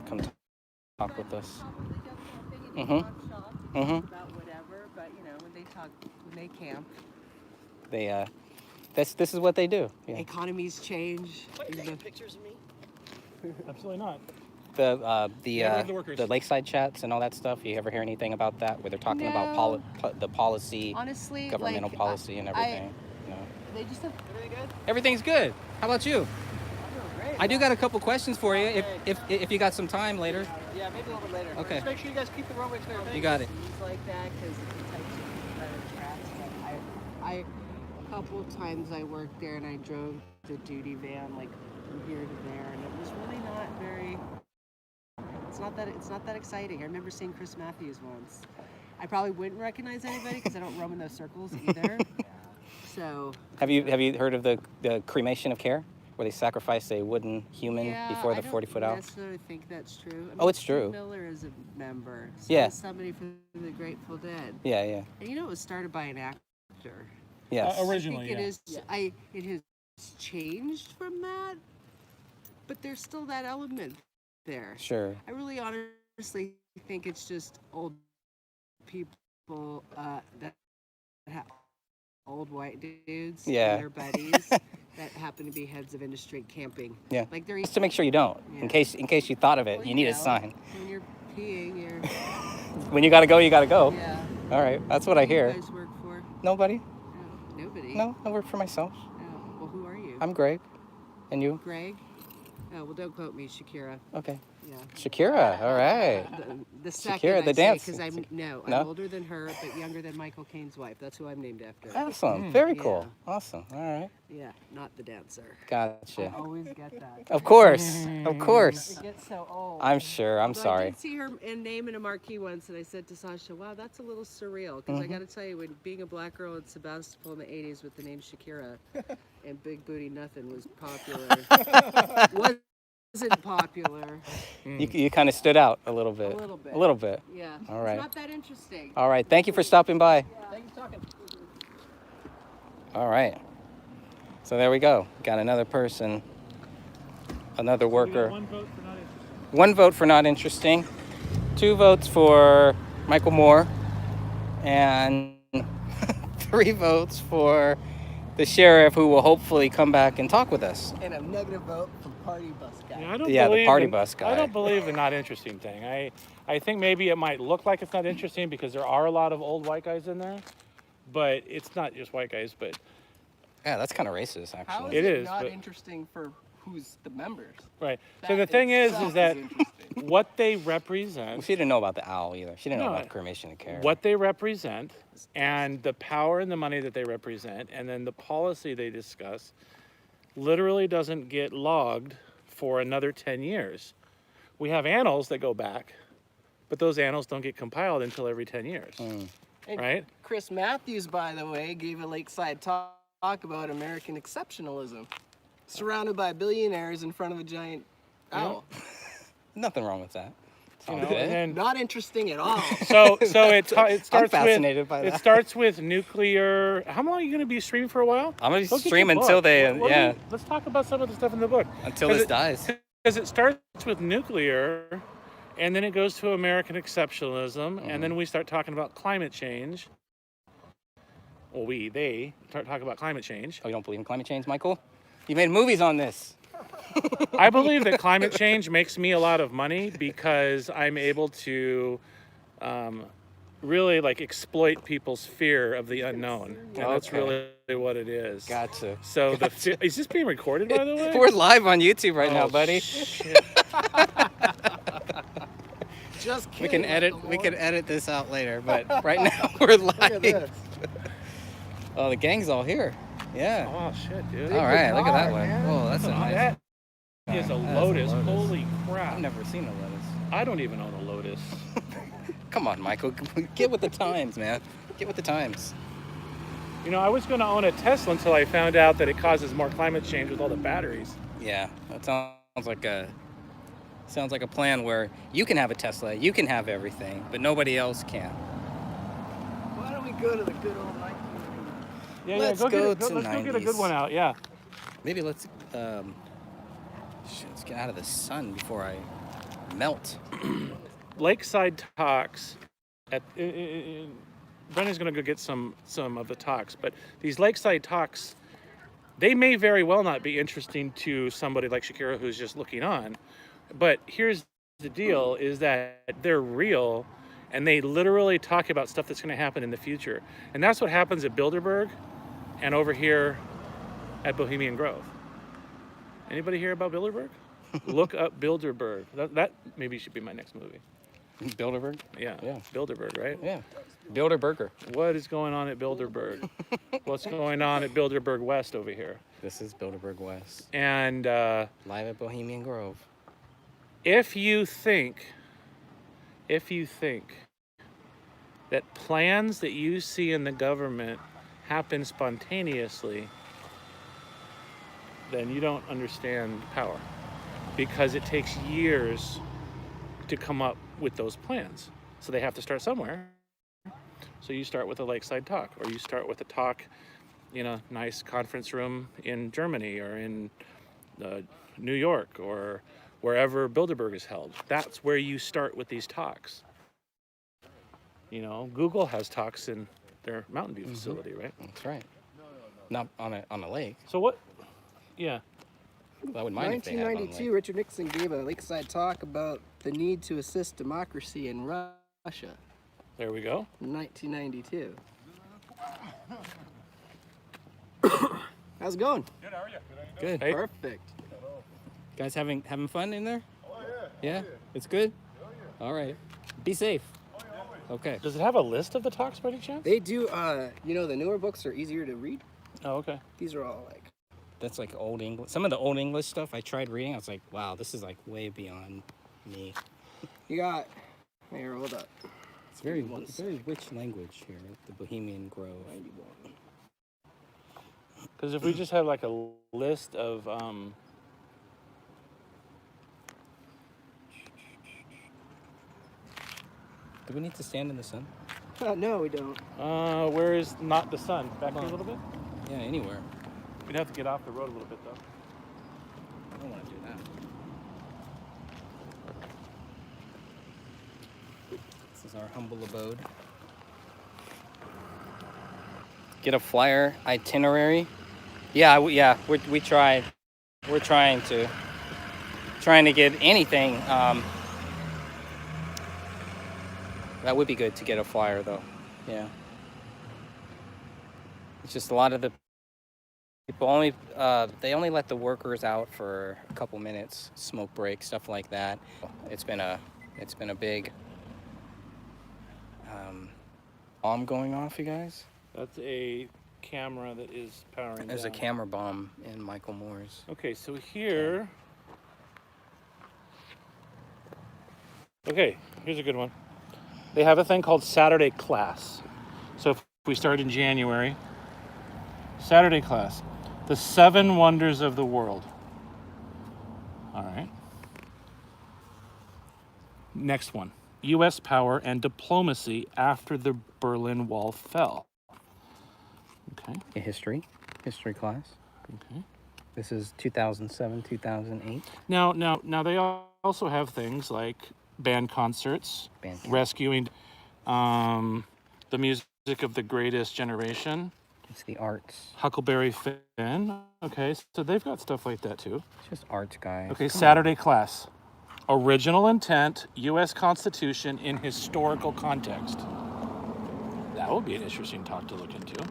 come talk with us. Mm-hmm. About whatever, but you know, when they talk, when they camp, They this is what they do. Yeah. economies change. Pictures of me? Absolutely not. The lakeside chats and all that stuff. You ever hear anything about that? Where they're talking about the policy, Honestly, governmental like, policy, and everything. No. They just have. Everything's good. How about you? I do got a couple questions for you if you got some time later. Yeah, maybe a little bit later. Okay. Just make sure you guys keep the runway clear. You got it. Things like that because the types of better tracks. But I a couple times I worked there and I drove the duty van like from here to there, and it was really not very. It's not that exciting. I remember seeing Chris Matthews once. I probably wouldn't recognize anybody because I don't roam in those circles either. So. Have you heard of the cremation of care, where they sacrifice a wooden human before the 40-foot I out? don't necessarily think that's true. I mean, Oh, it's Steve true. Miller is a member. So Yeah. is somebody from the Grateful Dead. Yeah, yeah. And you know, it was started by an actor. Yes. Originally, I think yeah. it has changed from that, but there's still that element there. Sure. I really honestly think it's just old people that have old white dudes Yeah. and their buddies that happen to be heads of industry camping. Yeah. Like they're Just to make sure you don't, in case you thought of it, Well, you need a know, sign. When you're peeing, you're When you gotta go, you gotta go. yeah. All right, that's what I Who do hear. you guys work for? Nobody? No, nobody. No, I work for myself. Oh, well, who are you? I'm Greg. And you? Greg. Oh, well, don't quote me, Shakira. Okay. Yeah. Shakira. All right. The second Shakira, the I dance. because I'm No? older than her, but younger than Michael Caine's wife. That's who I'm named after. Awesome. Very Yeah. cool. Awesome. All right. Yeah, not the dancer. Gotcha. I always get that. Of course. Of course. It gets so old. I'm sure. I'm So I sorry. did see her name in a marquee once, and I said to Sasha, "Wow, that's a little surreal." Because I got to tell you, when being a black girl in Sebastopol in the '80s with the name Shakira, and Big Booty Nothing was popular, wasn't popular. You kind of stood out a little bit. A little bit. A little bit. Yeah. All right. It's not that interesting. All right. Thank you for stopping by. Thank you for talking. All right. So there we go. Got another person, another worker. One vote for not interested. 1 vote for not interesting, 2 votes for Michael Moore, and 3 votes for the sheriff, who will hopefully come back and talk with us. And a negative vote for party bus guy. Yeah, I don't Yeah, the believe party in- bus guy. I don't believe the not interesting thing. I think maybe it might look like it's not interesting because there are a lot of old white guys in there, but it's not just white guys. But Yeah, that's kind of racist, How actually. is It it is, not but- interesting for who's the members? right. So That the thing is itself that interesting. what they Well, represent, she didn't know about the owl either. She didn't know No, about cremation of care. what they represent, and the power and the money that they represent, and then the policy they discuss, literally doesn't get logged for another 10 years. We have annals that go back, but those annals don't get compiled until every 10 years, And right? Chris Matthews, by the way, gave a lakeside talk about American exceptionalism, surrounded by billionaires in front of a giant owl. Nothing wrong with that. You Sounds know, good. and Not interesting at all. so it starts fascinated with by it that. starts with nuclear. How long are you going to be streaming for a while? I'm gonna Look at your stream book. until they, What do yeah, you- let's talk about some of the stuff in the book. until 'Cause this it- dies. Because it starts with nuclear, and then it goes to American exceptionalism, and then we start talking about climate change. Well, they start talking about climate change. Oh, you don't believe in climate change, Michael? You made movies on this. I believe that climate change makes me a lot of money because I'm able to really like exploit people's fear of the unknown, and that's Okay. really what it is. Gotcha. So is this being recorded, by the way? We're live on YouTube right now, Oh, buddy. shit. Just We kidding. can edit. Michael We Moore. can edit this out later, but right now we're Look at live. this. Oh, the gang's all here. Yeah. Oh shit, dude. All right, look at that car, one. man. Oh, that's a nice. That is a That's Lotus. Holy crap. I've never seen a Lotus. I don't even own a Lotus. Come on, Michael. Get with the times, man. Get with the times. You know, I was going to own a Tesla until I found out that it causes more climate change with all the batteries. Yeah, that sounds like a plan where you can have a Tesla, you can have everything, but nobody else can. Why don't we go to the good old 1990s? Yeah, Let's go go get to let's go get a 90s. good one out. Yeah. Maybe let's let's get out of the sun before I melt. Lakeside talks. Brendan's going to go get some of the talks, but these lakeside talks, they may very well not be interesting to somebody like Shakira who's just looking on. But here's the deal: is that they're real, and they literally talk about stuff that's going to happen in the future, and that's what happens at Bilderberg, and over here at Bohemian Grove. Anybody hear about Bilderberg? Look up Bilderberg. That maybe should be my next movie. Bilderberg? Yeah. Yeah. Bilderberg, right? Yeah. Bilderberger. What is going on at Bilderberg? What's going on at Bilderberg West over here? This is Bilderberg West. And live at Bohemian Grove. if you think that plans that you see in the government happen spontaneously, then you don't understand power, because it takes years to come up with those plans. So they have to start somewhere. So you start with a lakeside talk, or you start with a talk in a nice conference room in Germany or in New York or wherever Bilderberg is held. That's where you start with these talks. You know, Google has talks in their Mountain View facility, right? That's right. Not on a lake. So what? Yeah. I wouldn't mind if they had it on a 1992, lake. Richard Nixon gave a lakeside talk about the need to assist democracy in Russia. There we go. In 1992. How's it going? Good, how are you? Good. Hey. Perfect. Guys having fun in there? Oh yeah. Yeah? It's good? All right. Be safe. Okay. Does it have a list of the talks by any chance? They do, you know, the newer books are easier to read. Oh, okay. These are all like, That's like old English. Some of the old English stuff I tried reading, I was like, wow, this is like way beyond me. you got, here, hold up. It's very rich language here at the Bohemian Grove. Because if we just have like a list of Do we need to stand in the sun? No, we don't. where is not the sun? Back here a little bit? Yeah, anywhere. We'd have to get off the road a little bit though. I don't want to do that. This is our humble abode. Get a flyer itinerary. Yeah, we tried. We're trying to get anything. That would be good to get a flyer though. Yeah. It's just a lot of the people they only let the workers out for a couple minutes, smoke break, stuff like that. It's been a big bomb going off, you guys. That's a camera that is powering There's a down. camera bomb in Michael Moore's. Okay, so here. Okay, here's a good one. They have a thing called Saturday class. So if we start in January, Saturday class, the 7 wonders of the world. All right. Next one, U.S. power and diplomacy after the Berlin Wall fell. Okay. A history class. Okay. This is 2007, 2008. Now they also have things like band concerts, rescuing the music of the greatest generation. It's the arts. Huckleberry Finn. Okay, so they've got stuff like that too. It's just arts, guys. Okay, Saturday class. Original intent, U.S. Constitution in historical context. That would be an interesting talk to look into.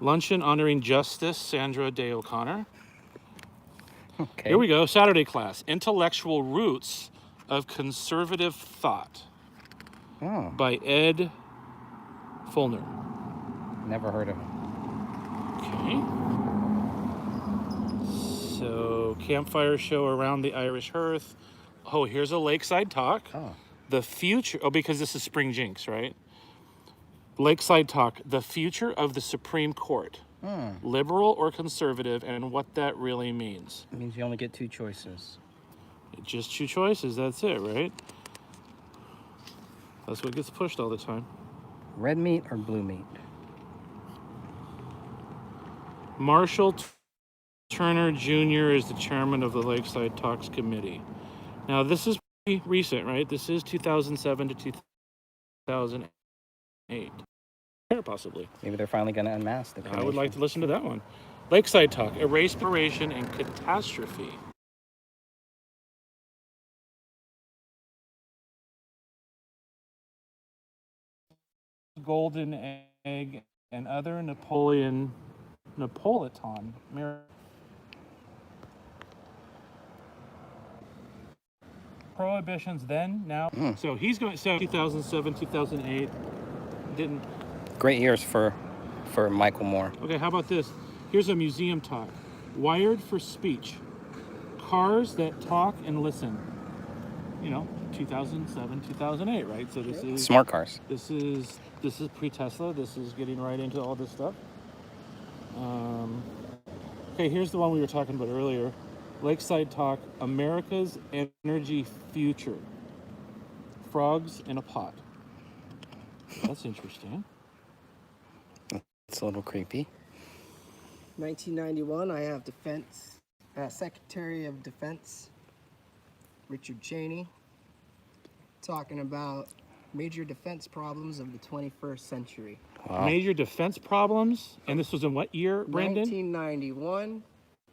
Luncheon honoring Justice Sandra Day O'Connor. Okay. Here we go, Saturday class. Intellectual Roots of Conservative Thought Oh, by Ed Fulner. never heard of it. Okay. So, campfire show around the Irish hearth. Oh, here's a lakeside talk. Oh. The future, because this is Spring Jinx, right? Lakeside Talk, the future of the Supreme Court. Liberal or conservative, and what that really means. It means you only get 2 choices. Just 2 choices, that's it, right? That's what gets pushed all the time. Red meat or blue meat? Marshall Turner Jr. is the chairman of the Lakeside Talks Committee. Now, this is pretty recent, right? This is 2007 to 2008. Possibly. Maybe they're finally going to unmask the I would like to listen to that one. Lakeside Talk, Erase, Inspiration, and Catastrophe. Golden Egg and other Napoleon Napolitan. Prohibitions then, now. So he's going, so 2007, 2008, didn't. Great years for Michael Moore. Okay, how about this? Here's a museum talk. Wired for speech. Cars that talk and listen. You know, 2007, 2008, right? So this is smart cars. This is pre-Tesla. This is getting right into all this stuff. Okay, here's the one we were talking about earlier. Lakeside Talk, America's Energy Future. Frogs in a pot. That's interesting. It's a little creepy. 1991, I have Secretary of Defense Richard Cheney talking about major defense problems of the 21st century. Wow. Major defense problems? And this was in what year, Brandon? 1991.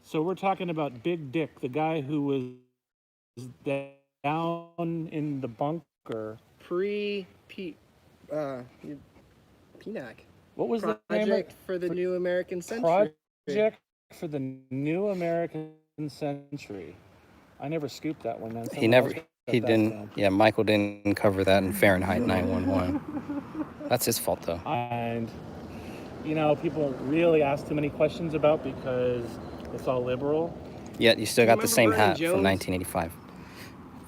So we're talking about Big Dick, the guy who was down in the bunker. PNAC. What was the name? Project for the New American Century. Project for the New American Century. I never scooped that one. Then. He didn't. Yeah, Michael didn't cover that in Fahrenheit 911. That's his fault, though. And, you know, people really ask too many questions about because it's all liberal. Yet you still got the same Vernon hat Jones? from 1985.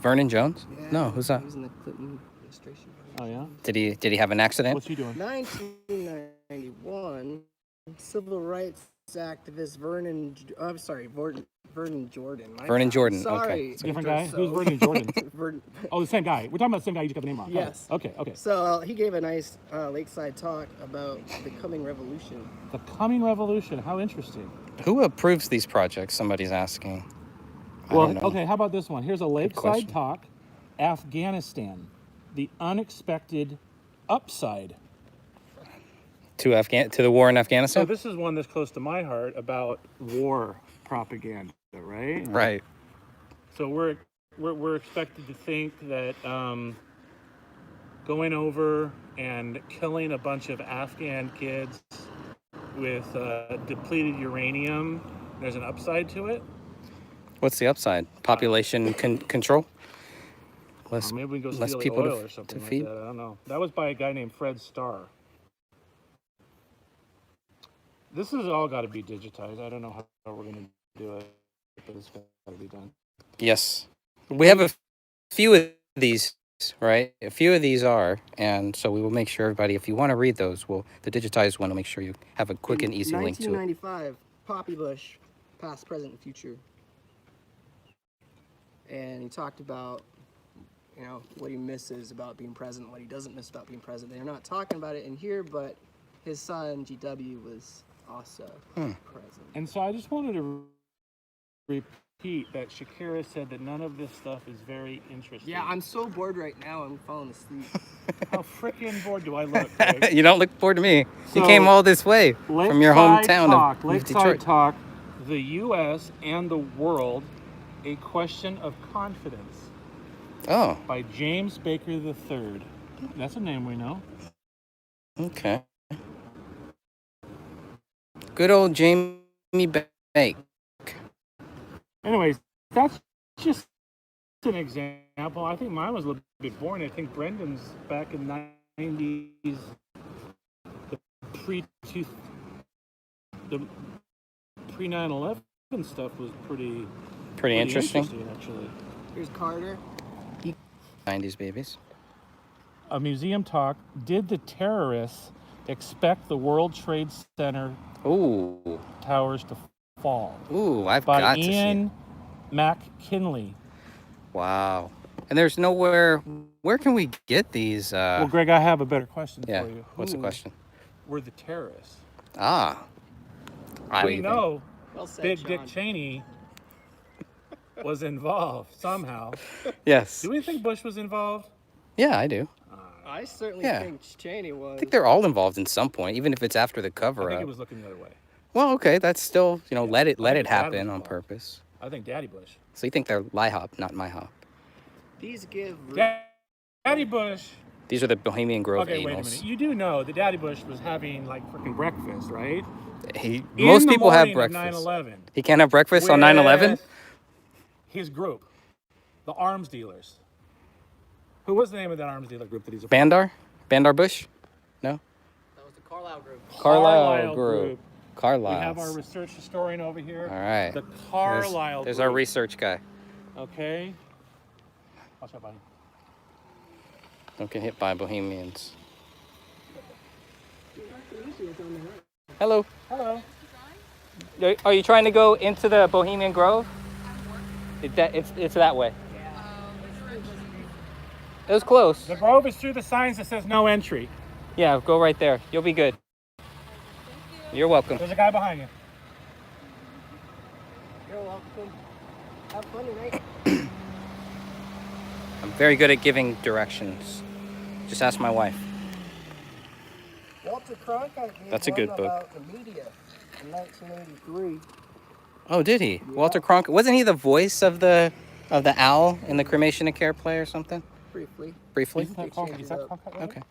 Vernon Jones? Yeah, No, who's that? He was in the Clinton administration. Oh, yeah? Did he have an accident? What's he doing? 1991, civil rights activist Vernon Jordan. Vernon Jordan, Sorry. okay. Different guy? Who's Vernon Jordan? Oh, the same guy. We're talking about the same guy. You just got the name wrong. Yes. Oh, okay. So he gave a nice lakeside talk about the coming revolution. The coming revolution. How interesting. Who approves these projects? Somebody's asking. I Well, don't know. okay, how about this one? Here's a lakeside question. talk. Afghanistan. The unexpected upside. To the war in So Afghanistan? this is one that's close to my heart about war propaganda, right? Right. So we're expected to think that going over and killing a bunch of Afghan kids with depleted uranium, there's an upside to it. What's the upside? Population control? Less, Maybe we can go less steal the people oil to or something to like feed? that. I don't know. That was by a guy named Fred Starr. This has all got to be digitized. I don't know how we're going to do it, but it's got to be done. Yes. We have a few of these, right? A few of these are, and so we will make sure everybody, if you want to read those, the digitized one will make sure you have a quick and easy link to it. 1995, Poppy Bush, past, present, and future. And he talked about, you know, what he misses about being president, what he doesn't miss about being president. They're not talking about it in here, but his son, GW, was also president. And so I just wanted to repeat that Shakira said that none of this stuff is very interesting. Yeah, I'm so bored right now, I'm falling asleep. How freaking bored do I look, Greg? You don't look bored to me. So, you came all this way from your hometown of Lakeside Detroit. Talk, the U.S. and the world, a question of confidence. Oh, By James Baker III. That's a name we know. okay. Good old Jamie Bake. Anyways, that's just an example. I think mine was a little bit boring. I think Brendan's back in the 90s, the pre 9/11 stuff was pretty Interesting. actually. Here's Carter. 90s babies. A museum talk. Did the terrorists expect the World Trade Center Ooh. towers to fall. Ooh, I've by got to see it. Ian McKinley. Wow. And there's nowhere. Where can we get these? Well, Greg, I have a better question yeah. for you. What's the question? Were the terrorists? Ah. We know Well said, Big Sean. Dick Cheney was involved somehow. Yes. Do we think Bush was involved? Yeah, I do. I certainly Yeah. think Cheney was. I think they're all involved in some point, even if it's after the I cover think up. he was looking the other way. Well, okay, that's still, you know, let it I think Dad happen was on involved. purpose. I think Daddy Bush. So you think they're LIHOP, not MIHOP. These give. Daddy Bush. These are the Bohemian Grove Okay, wait a anals. minute. You do know that Daddy Bush was having like freaking breakfast, right? Most people have In the breakfast. morning of 9/11. He can't have breakfast on 9/11? with His group, the arms dealers. Who was the name of that arms dealer group that he's a part of? Bandar? Bandar Bush? No? That was the Carlisle group. Carlisle Group. Carlisle. We have our research historian over here. All right. The Carlisle There's group. our research guy. Okay. Watch out, buddy. Don't get hit by Bohemians. Hello. Hello. Are you trying to go into the Bohemian Grove? It's that way. It was close. The Grove is through the signs that says no entry. Yeah, go right there. You'll be good. You're welcome. There's a guy behind you. You're welcome. Have fun tonight. I'm very good at giving directions. Just ask my wife. Walter Cronkite made That's a good one book. about the media in 1983. Oh, did he? Yeah. Walter Cronkite. Wasn't he the voice of the owl in the Cremation and Care play or something? Briefly. Briefly? Isn't that Cronkite? Is that Cronkite? Right? Okay.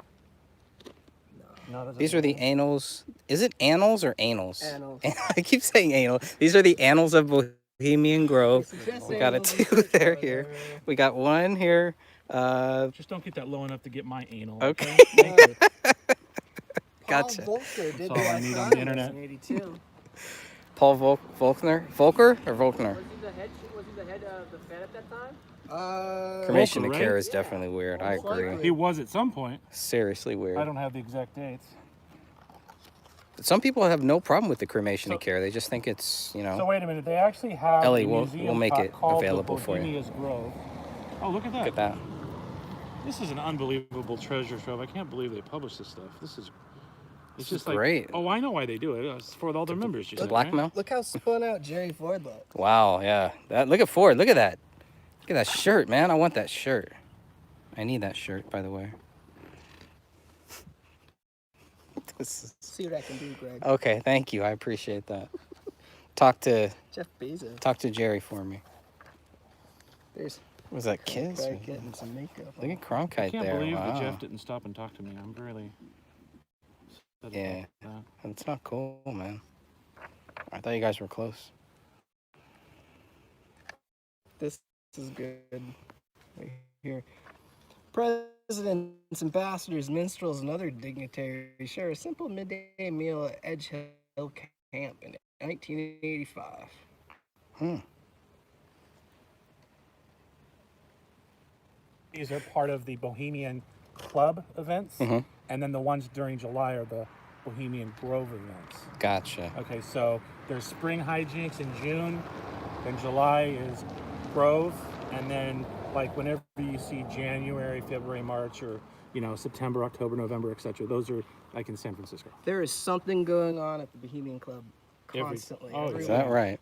No, These are the annals. Is it annals or anals? Annals. I keep saying anal. These are the annals of Bohemian Grove. We got a Annals two of there Bohemian here. Grove. We got one here. Just don't get that low enough to get my anal. Okay. Thank you. Gotcha. Paul Volcker did That's all I that need on song the in internet. 1982. Paul Volkner? Volker or Volkner? Was he the head of the Fed at that time? Cremation Volker, and Care right? is definitely weird. I Most agree. likely. He was at some point. Seriously weird. I don't have the exact dates. Some people have no problem with the Cremation and So- Care. They just think it's, you know. So wait a minute. They actually have Ellie, a we'll museum make it called available the for you. Bohemian Grove. Oh, look at that. Look at that. This is an unbelievable treasure trove. I can't believe they published this stuff. It's This just is like, great. oh, I know why they do it. It's for all their members. You The said, blackmail? Look how spun out Jerry Ford looked. Wow, yeah. Look at Ford. Look at that. Look at that shirt, man. I want that shirt. I need that shirt, by the way. See what I can do, Greg. Okay, thank you. I appreciate that. Talk to Jeff Bezos. Jerry for me. There's Was that Kiss? Greg getting some makeup. Look at I Cronkite can't there. believe Wow. that Jeff didn't stop and talk to me. I'm really upset Yeah. about that. That's not cool, man. I thought you guys were close. This is good. Right here. Presidents, ambassadors, minstrels, and other dignitaries share a simple midday meal at Edge Hill Camp in 1985. These are part of the Bohemian Club events, Mhm. and then the ones during July are the Bohemian Grove events. Gotcha. Okay, so there's spring hijinks in June, then July is Grove, and then like whenever you see January, February, March, or September, October, November, etc. Those are like in San Francisco. There is something going on at the Bohemian Club Every- constantly. oh, every Is week. that right?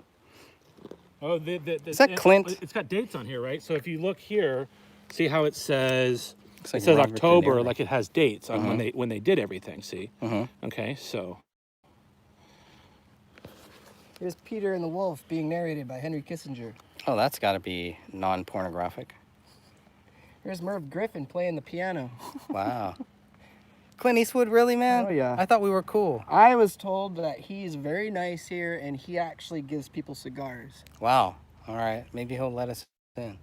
Oh, Is that Clint? It's got dates on here, right? So if you look here, see how it says Looks like it says Robert De October, Niro. like it has dates on when they did everything. See? Okay, so Here's Peter and the Wolf being narrated by Henry Kissinger. Oh, that's got to be non-pornographic. Here's Merv Griffin playing the piano. Wow. Clint Eastwood, really, man? Oh, yeah. I thought we were cool. I was told that he's very nice here and he actually gives people cigars. Wow. All right. Maybe he'll let us in.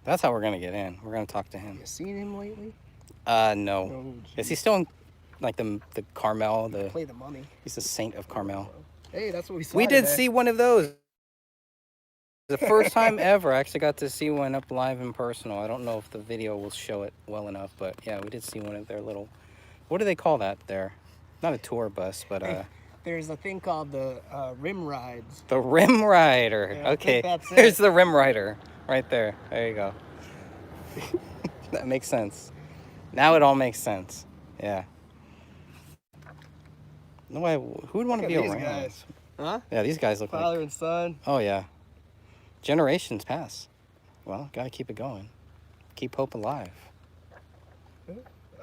That's how we're going to get in. We're going to talk to him. You seen him lately? No. Oh, Is he still in, like, the Carmel? Play the mummy. He's the saint of Carmel. Hey, that's what we saw. We did today. see one of those. The first time ever, I actually got to see one up live and personal. I don't know if the video will show it well enough, but yeah, we did see one of their little, what do they call that there? Not a tour bus, but There's a thing called the rim rides. the Rim Rider. Yeah, I Okay, think that's there's it. the Rim Rider right there. There you go. That makes sense. Now it all makes sense. Yeah. No way. Who would want to Look be at these around? guys. Huh? Yeah, these guys look Father like. and son. Oh yeah. Generations pass. Well, gotta keep it going. Keep hope alive.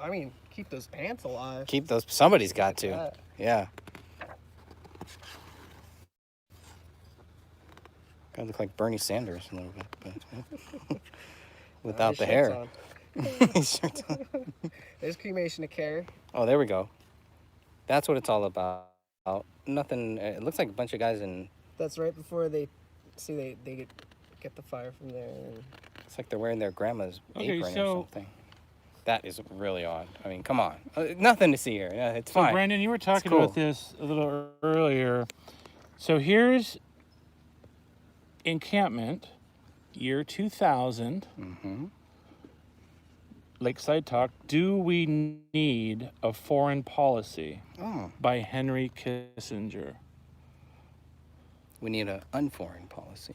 I mean, keep those pants alive. Keep those. Somebody's got to. that. Yeah. Gotta look like Bernie Sanders a little bit, but without His the shirt's hair. on. His shirt's on. There's cremation to care. Oh, there we go. That's what it's all about. Nothing. It looks like a bunch of guys in. That's right before they get the fire from there. And It's like they're wearing their grandma's Okay, apron or so- something. That is really odd. I mean, come on. Nothing to see here. Yeah, it's So, fine. Brandon, you were talking cool. about this a little earlier. So here's encampment, year 2000. Mm-hmm. Lakeside Talk. Do we need a foreign policy? Oh, By Henry Kissinger. we need an unforeign policy.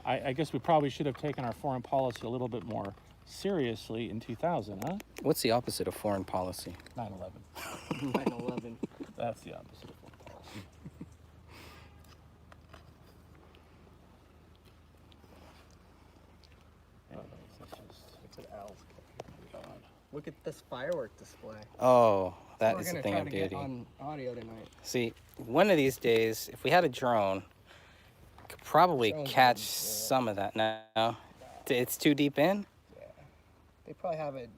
I guess we probably should have taken our foreign policy a little bit more seriously in 2000, huh? What's the opposite of foreign policy? 9/11. 9/11. That's the opposite of foreign policy. Anyways, that's just It's an owl's cage. Look at this firework display. Oh, that We're is a gonna thing try of to get beauty. on audio tonight. See, one of these days, if we had a drone, could probably Drones catch wouldn't, yeah. some of that. No, it's too deep in. They probably have it.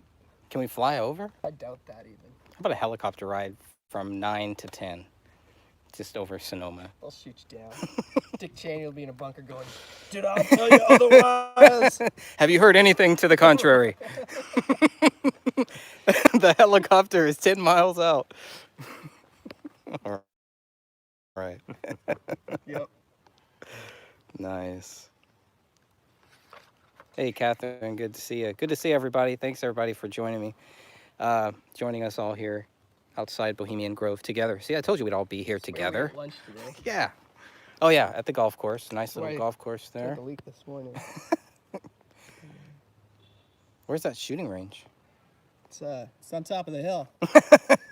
Can we fly over? I doubt that even. How about a helicopter ride from 9 to 10, just over Sonoma? They'll shoot you down. Dick Cheney will be in a bunker going, "Did I tell you otherwise?" Have you heard anything to the contrary? The helicopter is 10 miles out. All right. Yep. Nice. Hey, Catherine, good to see you. Good to see everybody. Thanks, everybody, for joining me. Joining us all here outside Bohemian Grove together. See, I told you we'd all be here Where we together. ate lunch today. Yeah. Oh, yeah, at the golf course. Nice little Right. golf course Took there. a leak this morning. Where's that shooting range? It's on top of the hill.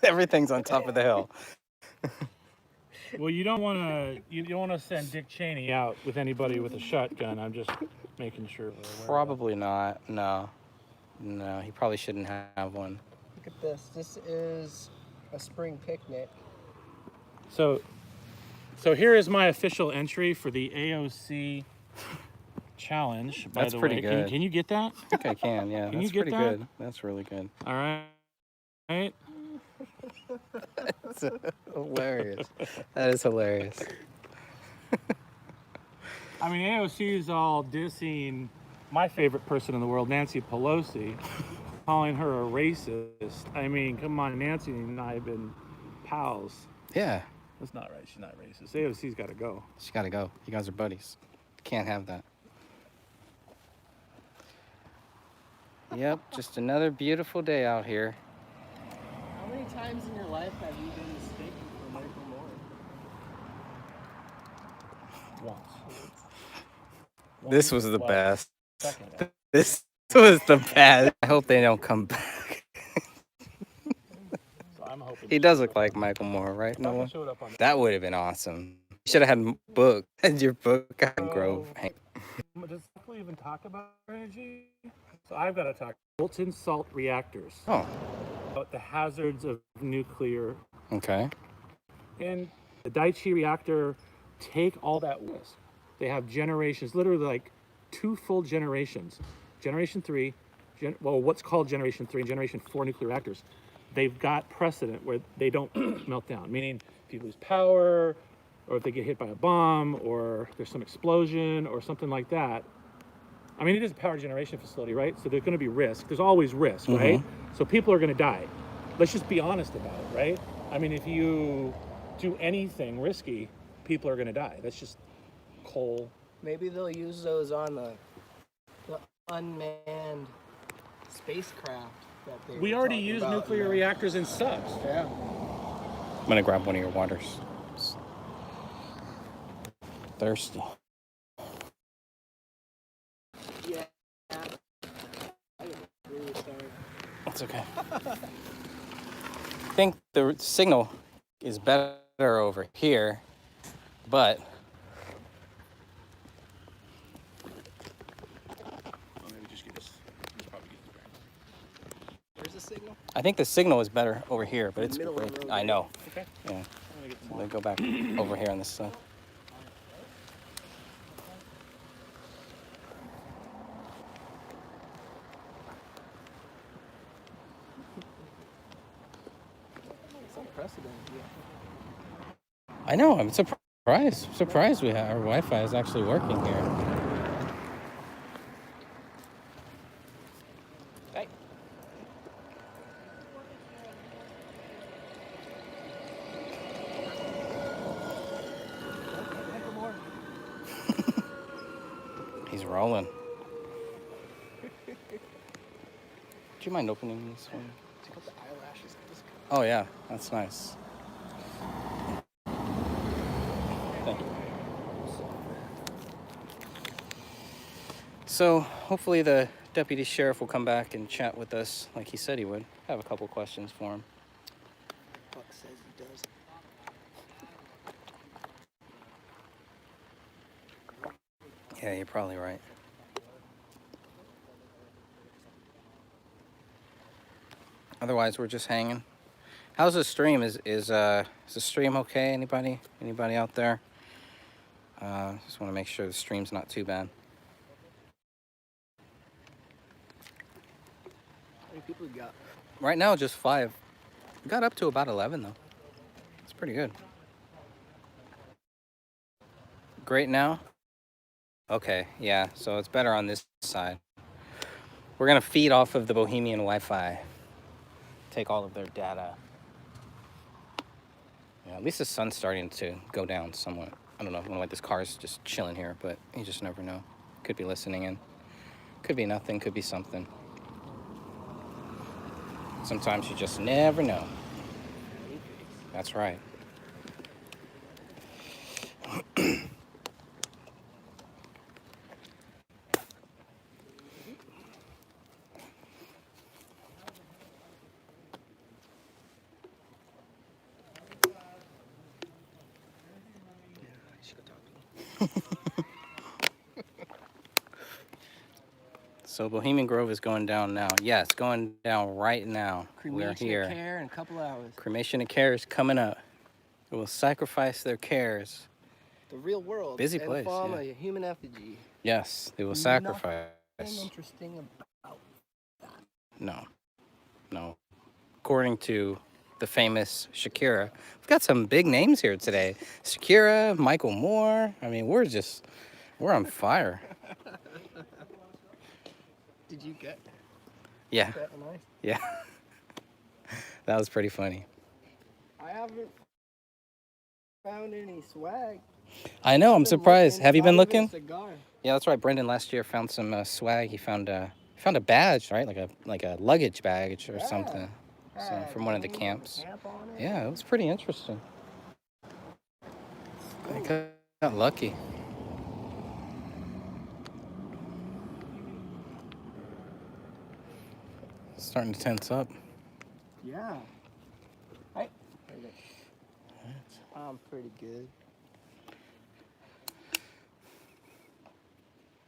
Everything's on top of the hill. Well, you don't want to send Dick Cheney out with anybody with a shotgun. I'm just making sure. we're aware of that. Probably not. No. No, he probably shouldn't have one. Look at this. This is a spring picnic. So here is my official entry for the AOC challenge. By That's the pretty way, good. Can you get that? I think I can, yeah. Can That's you get pretty that? good. That's really good. All right. Right. That's hilarious. That is hilarious. I mean, AOC is all dissing my favorite person in the world, Nancy Pelosi, calling her a racist. I mean, come on, Nancy and I have been pals. Yeah, That's not right. She's not racist. AOC's got to go. she gotta go. You guys are buddies. Can't have that. Yep, just another beautiful day out here. How many times in your life have you been mistaken for Michael Moore? Once. This was the Well, best. second. This was the best. I hope they don't come back. So I'm hoping He does look like Michael Moore, right? No one? showed up on That would have been awesome. You should have had a book. Had your book on Grove. Does people even talk about energy? So I've got to talk molten salt reactors, Oh, about the hazards of nuclear, okay. and the Daiichi reactor. Take all that risk. They have generations, literally like 2 full generations. Generation 3, what's called Generation 3 and Generation 4 nuclear reactors. They've got precedent where they don't melt down, meaning if you lose power, or if they get hit by a bomb, or there's some explosion, or something like that. I mean, it is a power generation facility, right? So there's going to be risk. There's always risk, right? So people are going to die. Let's just be honest about it, right? I mean, if you do anything risky, people are going to die. That's just coal. Maybe they'll use those on the unmanned spacecraft that they We were already talking use about. nuclear reactors in subs. Yeah. I'm gonna grab one of your waters. Thirsty. Yeah. I get really sorry. That's okay. I think the signal is better over here, but Maybe just get this. Probably get this back. Where's the signal? I think the signal is better over here, but it's Middle of the road, I right? know. Okay. Yeah. I'm gonna get some So more. they go back over here on this side. It's unprecedented. Yeah. I know. I'm surprised. Surprised we have our Wi-Fi is actually working here. Hey. He's rolling. Do you mind opening this one? Check out the eyelashes. Oh yeah, that's nice. Thank you. So hopefully the deputy sheriff will come back and chat with us like he said he would. I have a couple questions for him. Buck says he does. Yeah, you're probably right. Otherwise, we're just hanging. How's the stream? Is the stream okay? Anybody out there? Just want to make sure the stream's not too bad. How many people you got? Right now, just 5. We got up to about 11 though. It's pretty good. Great now? Okay, yeah. So it's better on this side. We're gonna feed off of the Bohemian Wi-Fi. Take all of their data. Yeah, at least the sun's starting to go down somewhat. I don't know, like this car's just chilling here, but you just never know. Could be listening in. Could be nothing, could be something. Sometimes you just never know. That's right. So Bohemian Grove is going down now. Yeah, it's going down right now. We're Cremation here. of care in a couple hours. Cremation of care is coming up. They will sacrifice their cares. The real world. Busy in place, the form yeah. of a human effigy. Yes, they will Nothing sacrifice. interesting about. No. According to the famous Shakira, we've got some big names here today. Shakira, Michael Moore. I mean, we're on fire. Did you get Yeah, that nice? yeah. That was pretty funny. I haven't found any swag. I know, I'm Been surprised. looking, Have you not been even a looking? cigar. Yeah, that's right. Brendan last year found some swag. He found a badge, right? Like a luggage badge or Yeah. something. So from one of the name camps. camp on it. Yeah, it was pretty interesting. I got lucky. It's starting to tense up. Yeah. Hey. I'm pretty good.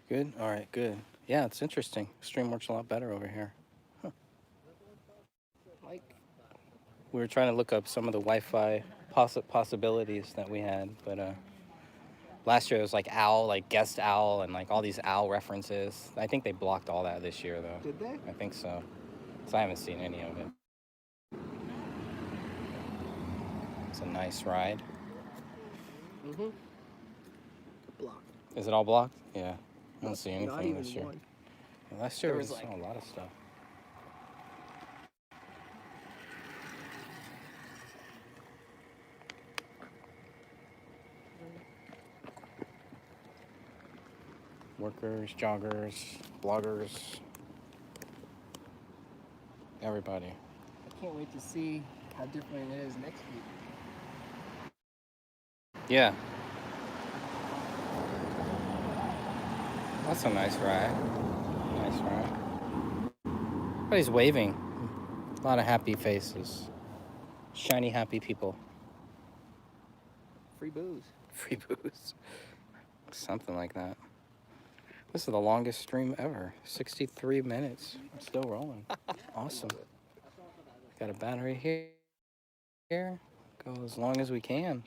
Good? All right, good. Yeah, it's interesting. Stream works a lot better over here. Huh. Like, We were trying to look up some of the Wi-Fi possibilities that we had, but last year it was like owl, like guest owl, and like all these owl references. I think they blocked all that this year, though. did they? I think so. So I haven't seen any of it. It's a nice ride. Mm-hmm. Block. Is it all blocked? Yeah. I don't see Not anything even this year. one. Yeah, last year There we was, saw like- a lot of stuff. Workers, joggers, bloggers, everybody. I can't wait to see how different it is next week. Yeah. That's a nice ride. Nice ride. Everybody's waving. A lot of happy faces. Shiny, happy people. Free booze. Free booze. Something like that. This is the longest stream ever. 63 minutes. I'm still rolling. Awesome. Got a battery here. Go as long as we can.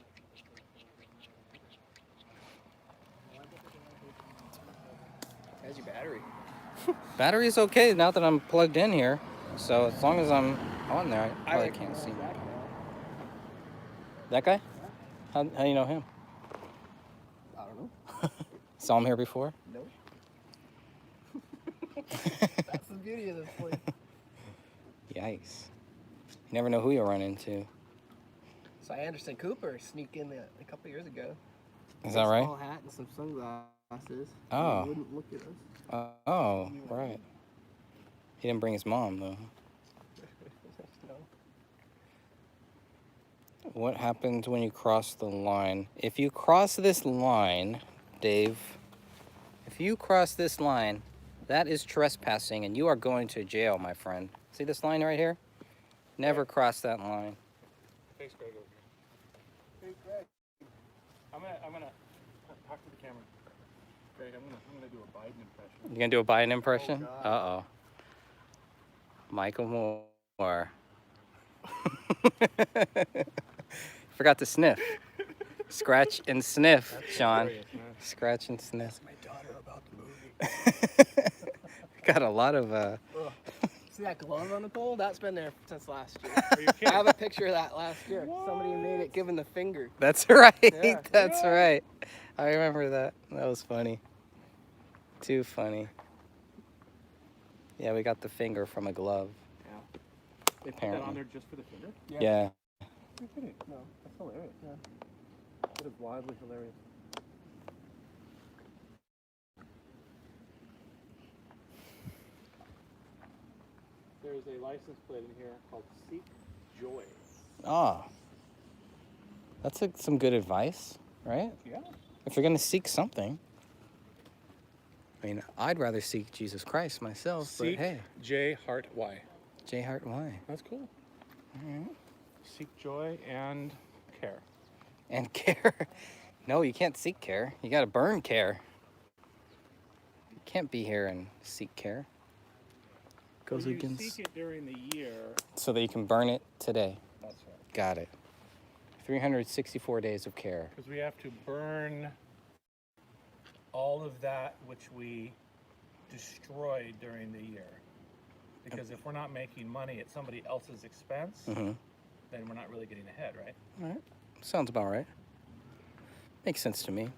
How's your battery? Battery's okay now that I'm plugged in here. So as long as I'm on there, I probably can't see. That guy? How do you know him? I don't know. Saw him here before? No. That's the beauty of this place. Yikes. You never know who you'll run into. So Anderson Cooper sneaked in a couple years ago. Is that right? Small hat and some sunglasses. Oh. He wouldn't look at us. Oh, right. He didn't bring his mom, though. No. What happens when you cross the line? If you cross this line, Dave, if you cross this line, that is trespassing and you are going to jail, my friend. See this line right here? Never cross that line. Thanks, Greg. Over here. Hey, Greg. I'm gonna talk to the camera. Greg, I'm gonna do a Biden impression. You gonna do a Biden impression? Uh-oh. Michael Moore. Forgot to sniff. Scratch and sniff, Sean. Scratch and sniff. My daughter about the movie. Got a lot of See that glove on the pole? That's been there since last year. Are you kidding? I have a picture of that last year. Somebody made it giving the finger. That's right. Yeah. That's right. I remember that. That was funny. Too funny. Yeah, we got the finger from a glove. Yeah. They put that Apparently. on there just for the finger? Yeah. You're kidding. No, that's hilarious. Yeah. That is wildly hilarious. There's a license plate in here called Seek Joy. Oh. That's some good advice, right? Yeah. If you're going to seek something. I mean, I'd rather seek Jesus Christ myself, Seek but hey. J Heart Y. J Hart Y. That's cool. Seek joy and care. And care. No, you can't seek care. You got to burn care. You can't be here and seek care. Goes You against. seek it during the year. So that you can burn it today. That's right. Got it. 364 days of care. Because we have to burn all of that which we destroyed during the year. Because if we're not making money at somebody else's expense, Mm-hmm. then we're not really getting ahead, right? All right. Sounds about right. Makes sense to me.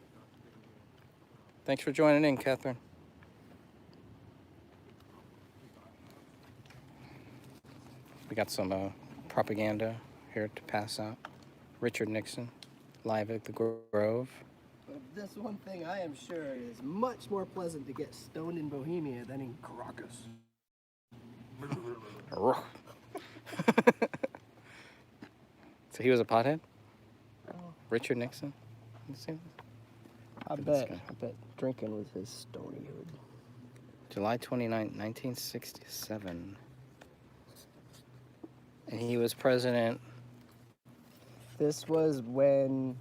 Thanks for joining in, Catherine. We got some propaganda here to pass out. Richard Nixon, live at the Grove. But this one thing I am sure is much more pleasant to get stoned in Bohemia than in Caracas. So he was a pothead? Richard Nixon? I bet drinking was his stonyhood. July 29th, 1967. And he was president. This was when,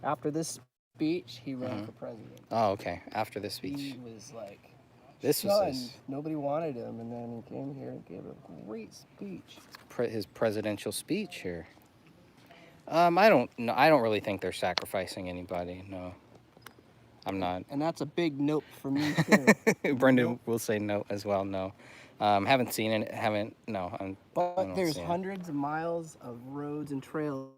after this speech, he ran for president. Oh, okay. After this speech. He was like, This was shunned. his, Nobody wanted him, and then he came here and gave a great speech. his presidential speech here. I don't know. I don't really think they're sacrificing anybody. No, I'm not. And that's a big note for me too. Brendan will say no as well. No, haven't seen it. Haven't. No. I But don't there's see it. hundreds of miles of roads and trails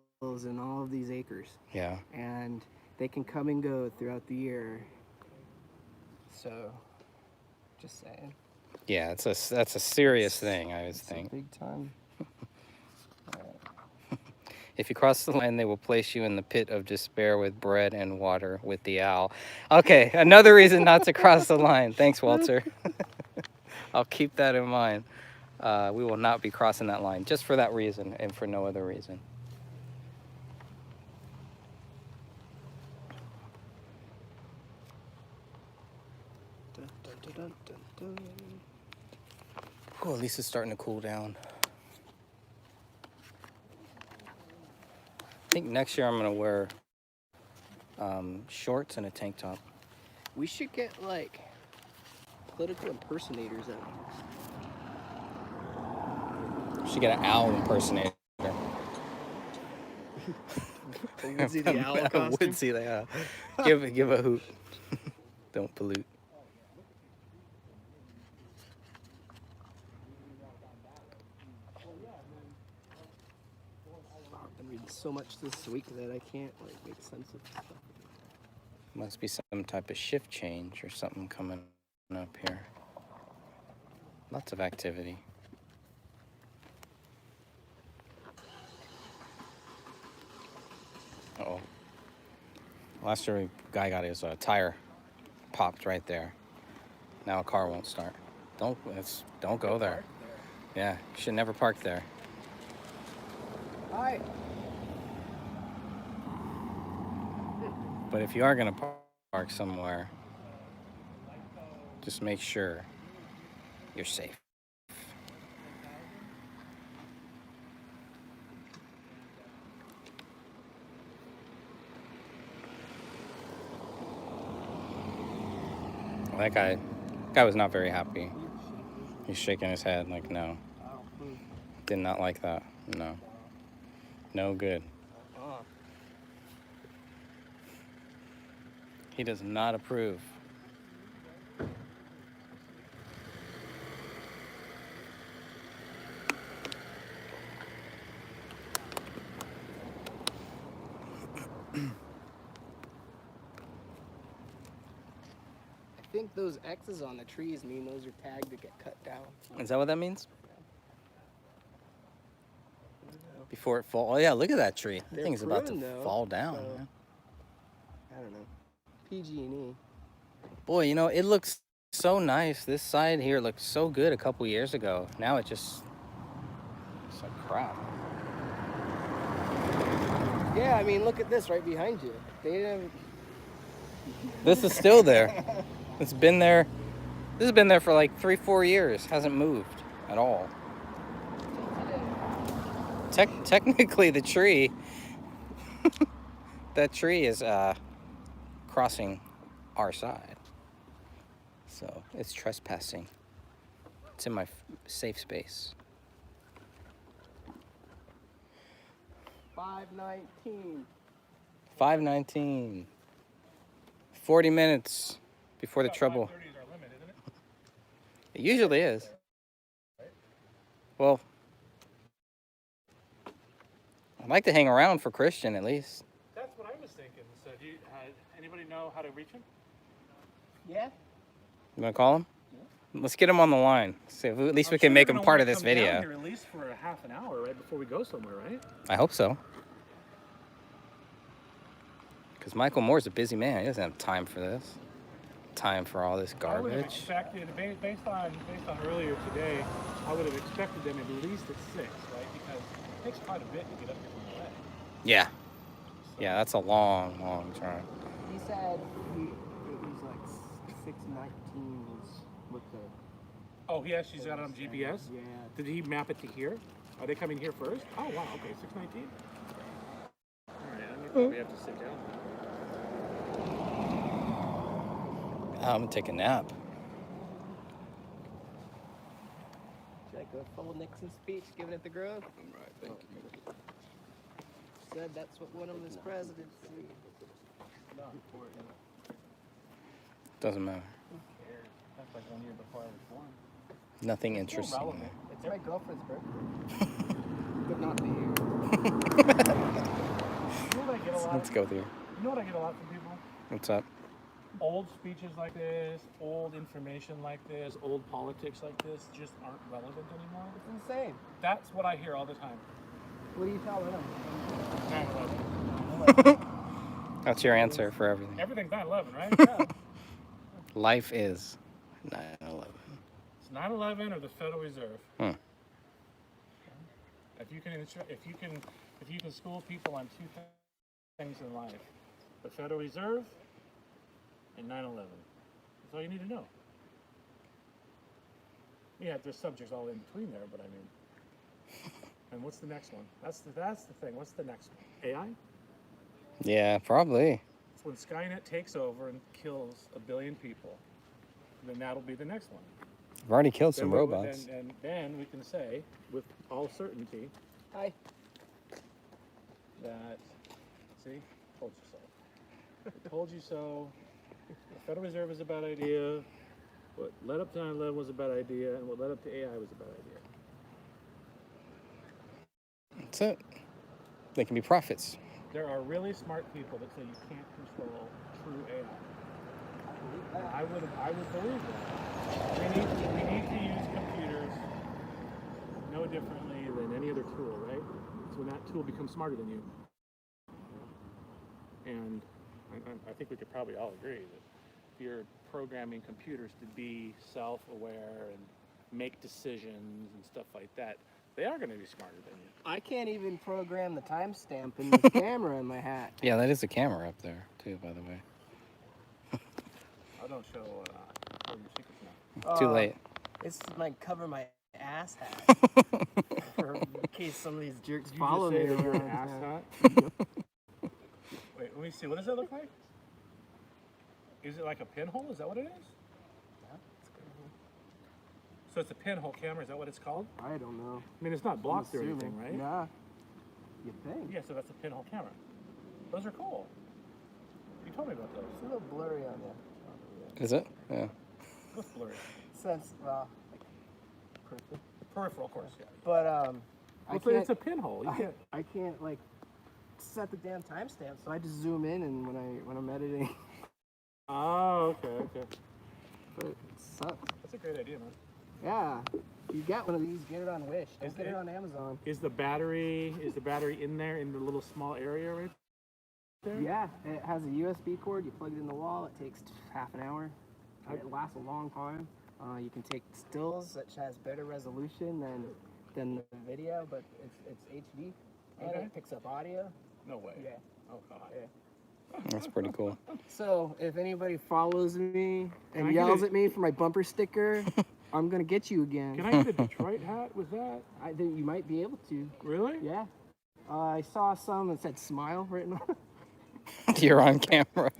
in all of these acres, Yeah. and they can come and go throughout the year. So, just saying. Yeah. That's a serious thing. I would It's a think. big time. If you cross the line, they will place you in the pit of despair with bread and water with the owl. Okay, another reason not to cross the line. Thanks, Walter. I'll keep that in mind. We will not be crossing that line just for that reason and for no other reason. Oh, at least it's starting to cool down. I think next year I'm gonna wear shorts and a tank top. We should get like political impersonators out. Should get an owl impersonator. Woodsy the owl costume. Woodsy the owl. Give a hoot. Don't pollute. I've been reading so much this week that I can't like make sense of stuff. Must be some type of shift change or something coming up here. Lots of activity. Uh-oh. Last year, a guy got his tire popped right there. Now a car won't start. Don't go there. Yeah, you should never park there. Hi. But if you are gonna park somewhere, just make sure you're safe. That guy was not very happy. He's shaking his head like, no. Did not like that. No. No good. He does not approve. I think those X's on the trees mean those are tagged to get cut down. Is that what that means? Before it fall. Oh yeah, look at that tree. That They're thing's about to pruned, though, fall down. so- Man. I don't know. PG&E. Boy, you know, it looks so nice. This side here looked so good a couple years ago. Now it's like crap. Yeah, I mean, look at this right behind you. They didn't. This is still there. It's been there. This has been there for like 3-4 years. Hasn't moved at all. Technically, the tree. That tree is crossing our side. So it's trespassing. It's in my safe space. 5:19. 5:19. 40 minutes before the trouble. 5:30 is our limit, isn't it? It usually is. Well, I'd like to hang around for Christian at least. That's what I was thinking. So do you, anybody know how to reach him? Yeah. You want to call him? Yeah. Let's get him on the line. See if at least we can make him part of this video. Down here at least for a half an hour, right before we go somewhere, right? I hope so. Because Michael Moore's a busy man. He doesn't have time for this. Time for all this I would have garbage. expected, based on earlier today, I would have expected them at least at 6, right? Because it takes quite a bit to get up here from the way. Yeah. Yeah, that's a long drive. He said it was like 6:19 was what the. Oh, she's got it on GPS? Yeah. Did he map it to here? Are they coming here first? Oh, wow, okay, 6:19. All right, I mean, probably have to sit down. I'm going to take a nap. Should I go full Nixon speech giving at the Grove? Right, thank you. Said that's what won him his presidency. Doesn't matter. That's like 1 year before I was born. Nothing interesting. It's my girlfriend's birthday. But not the year. You know what I get a lot? Let's go there. You know what I get a lot from people? What's up? Old speeches like this, old information like this, old politics like this just aren't relevant anymore. It's insane. That's what I hear all the time. What are you telling him? 9/11. That's your answer for everything. Everything's 9/11, right? Yeah. Life is 9/11. It's 9/11 or the Federal Reserve. If you can school people on two things in life, the Federal Reserve and 9/11. That's all you need to know. Yeah, there's subjects all in between there, but I mean, and what's the next one? That's the thing. What's the next one? AI? Yeah, probably. It's when Skynet takes over and kills 1 billion people. Then that'll be the next one. I've already killed some Then robots. And then we can say, with all certainty, Hi. that, see, told you so. I told you so. The Federal Reserve is a bad idea. What led up to 9/11 was a bad idea, and what led up to AI was a bad idea. That's it. They can be prophets. There are really smart people that say you can't control true AI. I would believe that. We need to use computers no differently than any other tool, right? So when that tool becomes smarter than you. And I think we could probably all agree that if you're programming computers to be self-aware and make decisions and stuff like that, they are going to be smarter than you. I can't even program the timestamp in the camera in my hat. Yeah, that is a camera up there, too, by the way. I don't show your secrets now. Too late. It's like cover my ass hat. For in case some of these jerks follow me Did you just say that you're an around. asshat? Wait, let me see. What does that look like? Is it like a pinhole? Is that what it is? Yeah, it's good. So it's a pinhole camera. Is that what it's called? I don't know. I mean, it's not blocked or anything, Assuming. right? Nah. You think? Yeah, so that's a pinhole camera. Those are cool. You told me about those. It's a little blurry on you. Is it? Yeah. What's blurry? Since, well, like, peripheral. Peripheral, of course, yeah. But, It's a pinhole. You can't. I can't, like, set the damn timestamp, so I just zoom in and when I'm editing. Oh, okay. But it sucks. That's a great idea, man. Yeah. If you get one of these, get it on Wish. Don't Is get it- it on Amazon. Is the battery in there in the little small area right there? Yeah, it has a USB cord. You plug it in the wall. It takes half an hour. It lasts a long time. You can take stills, which has better resolution than the video, but it's HD, and Okay. it picks up audio. No way. Yeah. Oh God. Yeah. That's pretty cool. So if anybody follows me Can I and get yells a- at me for my bumper sticker, I'm gonna get you again. Can I get a Detroit hat with that? I think you might be able to. Really? Yeah. I saw some that said "smile" written on it. You're on camera.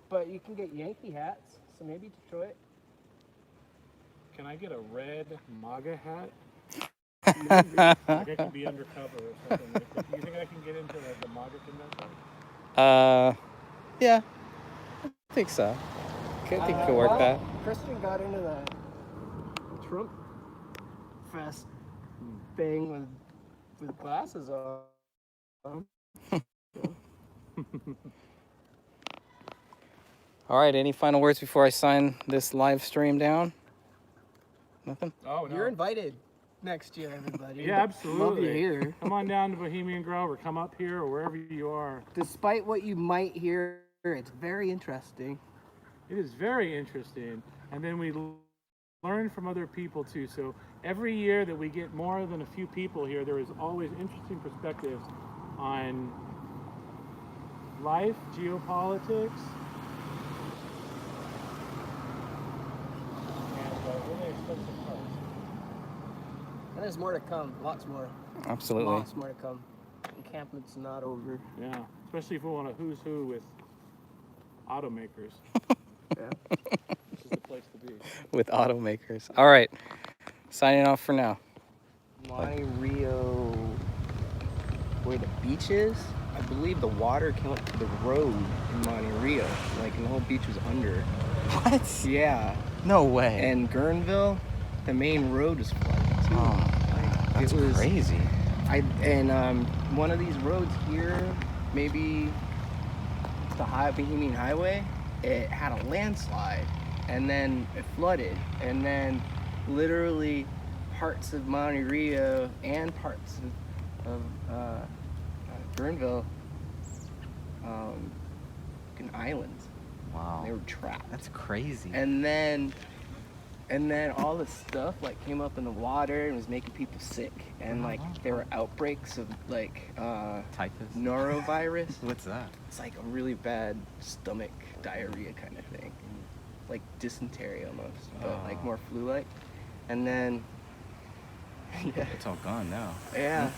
But you can get Yankee hats, so maybe Detroit. Can I get a red MAGA hat? Like I could be undercover or something. Like that. Do you think I can get into the MAGA convention? Yeah. I think so. I think it could work Well, that. Christian got into the Trump Fest thing with glasses on. All right, any final words before I sign this live stream down? Nothing? Oh no. You're invited next year, everybody. Yeah, absolutely. Love you here. Come on down to Bohemian Grove or come up here or wherever you are. Despite what you might hear, it's very interesting. It is very interesting. And then we learn from other people too. So every year that we get more than a few people here, there is always interesting perspectives on life, geopolitics, and really expensive cars. And there's more to come. Lots more. Absolutely. Lots more to come. Encampment's not over. Yeah, especially if we want a who's who with automakers. Yeah. This is the place to be. With automakers. All right. Signing off for now. Monte Rio, where the beach is, I believe the water came up to the road in Monte Rio. Like, and the whole beach was under. What? Yeah. No way. And Guerneville, the main road was flooded too. Oh, that's it was crazy. One of these roads here, maybe the Bohemian Highway, it had a landslide, and then it flooded, and then literally parts of Monte Rio and parts of Guerneville, islands. Wow. They were trapped. That's crazy. And then all this stuff like came up in the water and was making people sick, and like there were outbreaks of like Typhus? norovirus. What's that? It's like a really bad stomach diarrhea kind of thing. like dysentery almost, but like more flu-like. And then, yeah, It's all gone now. yeah.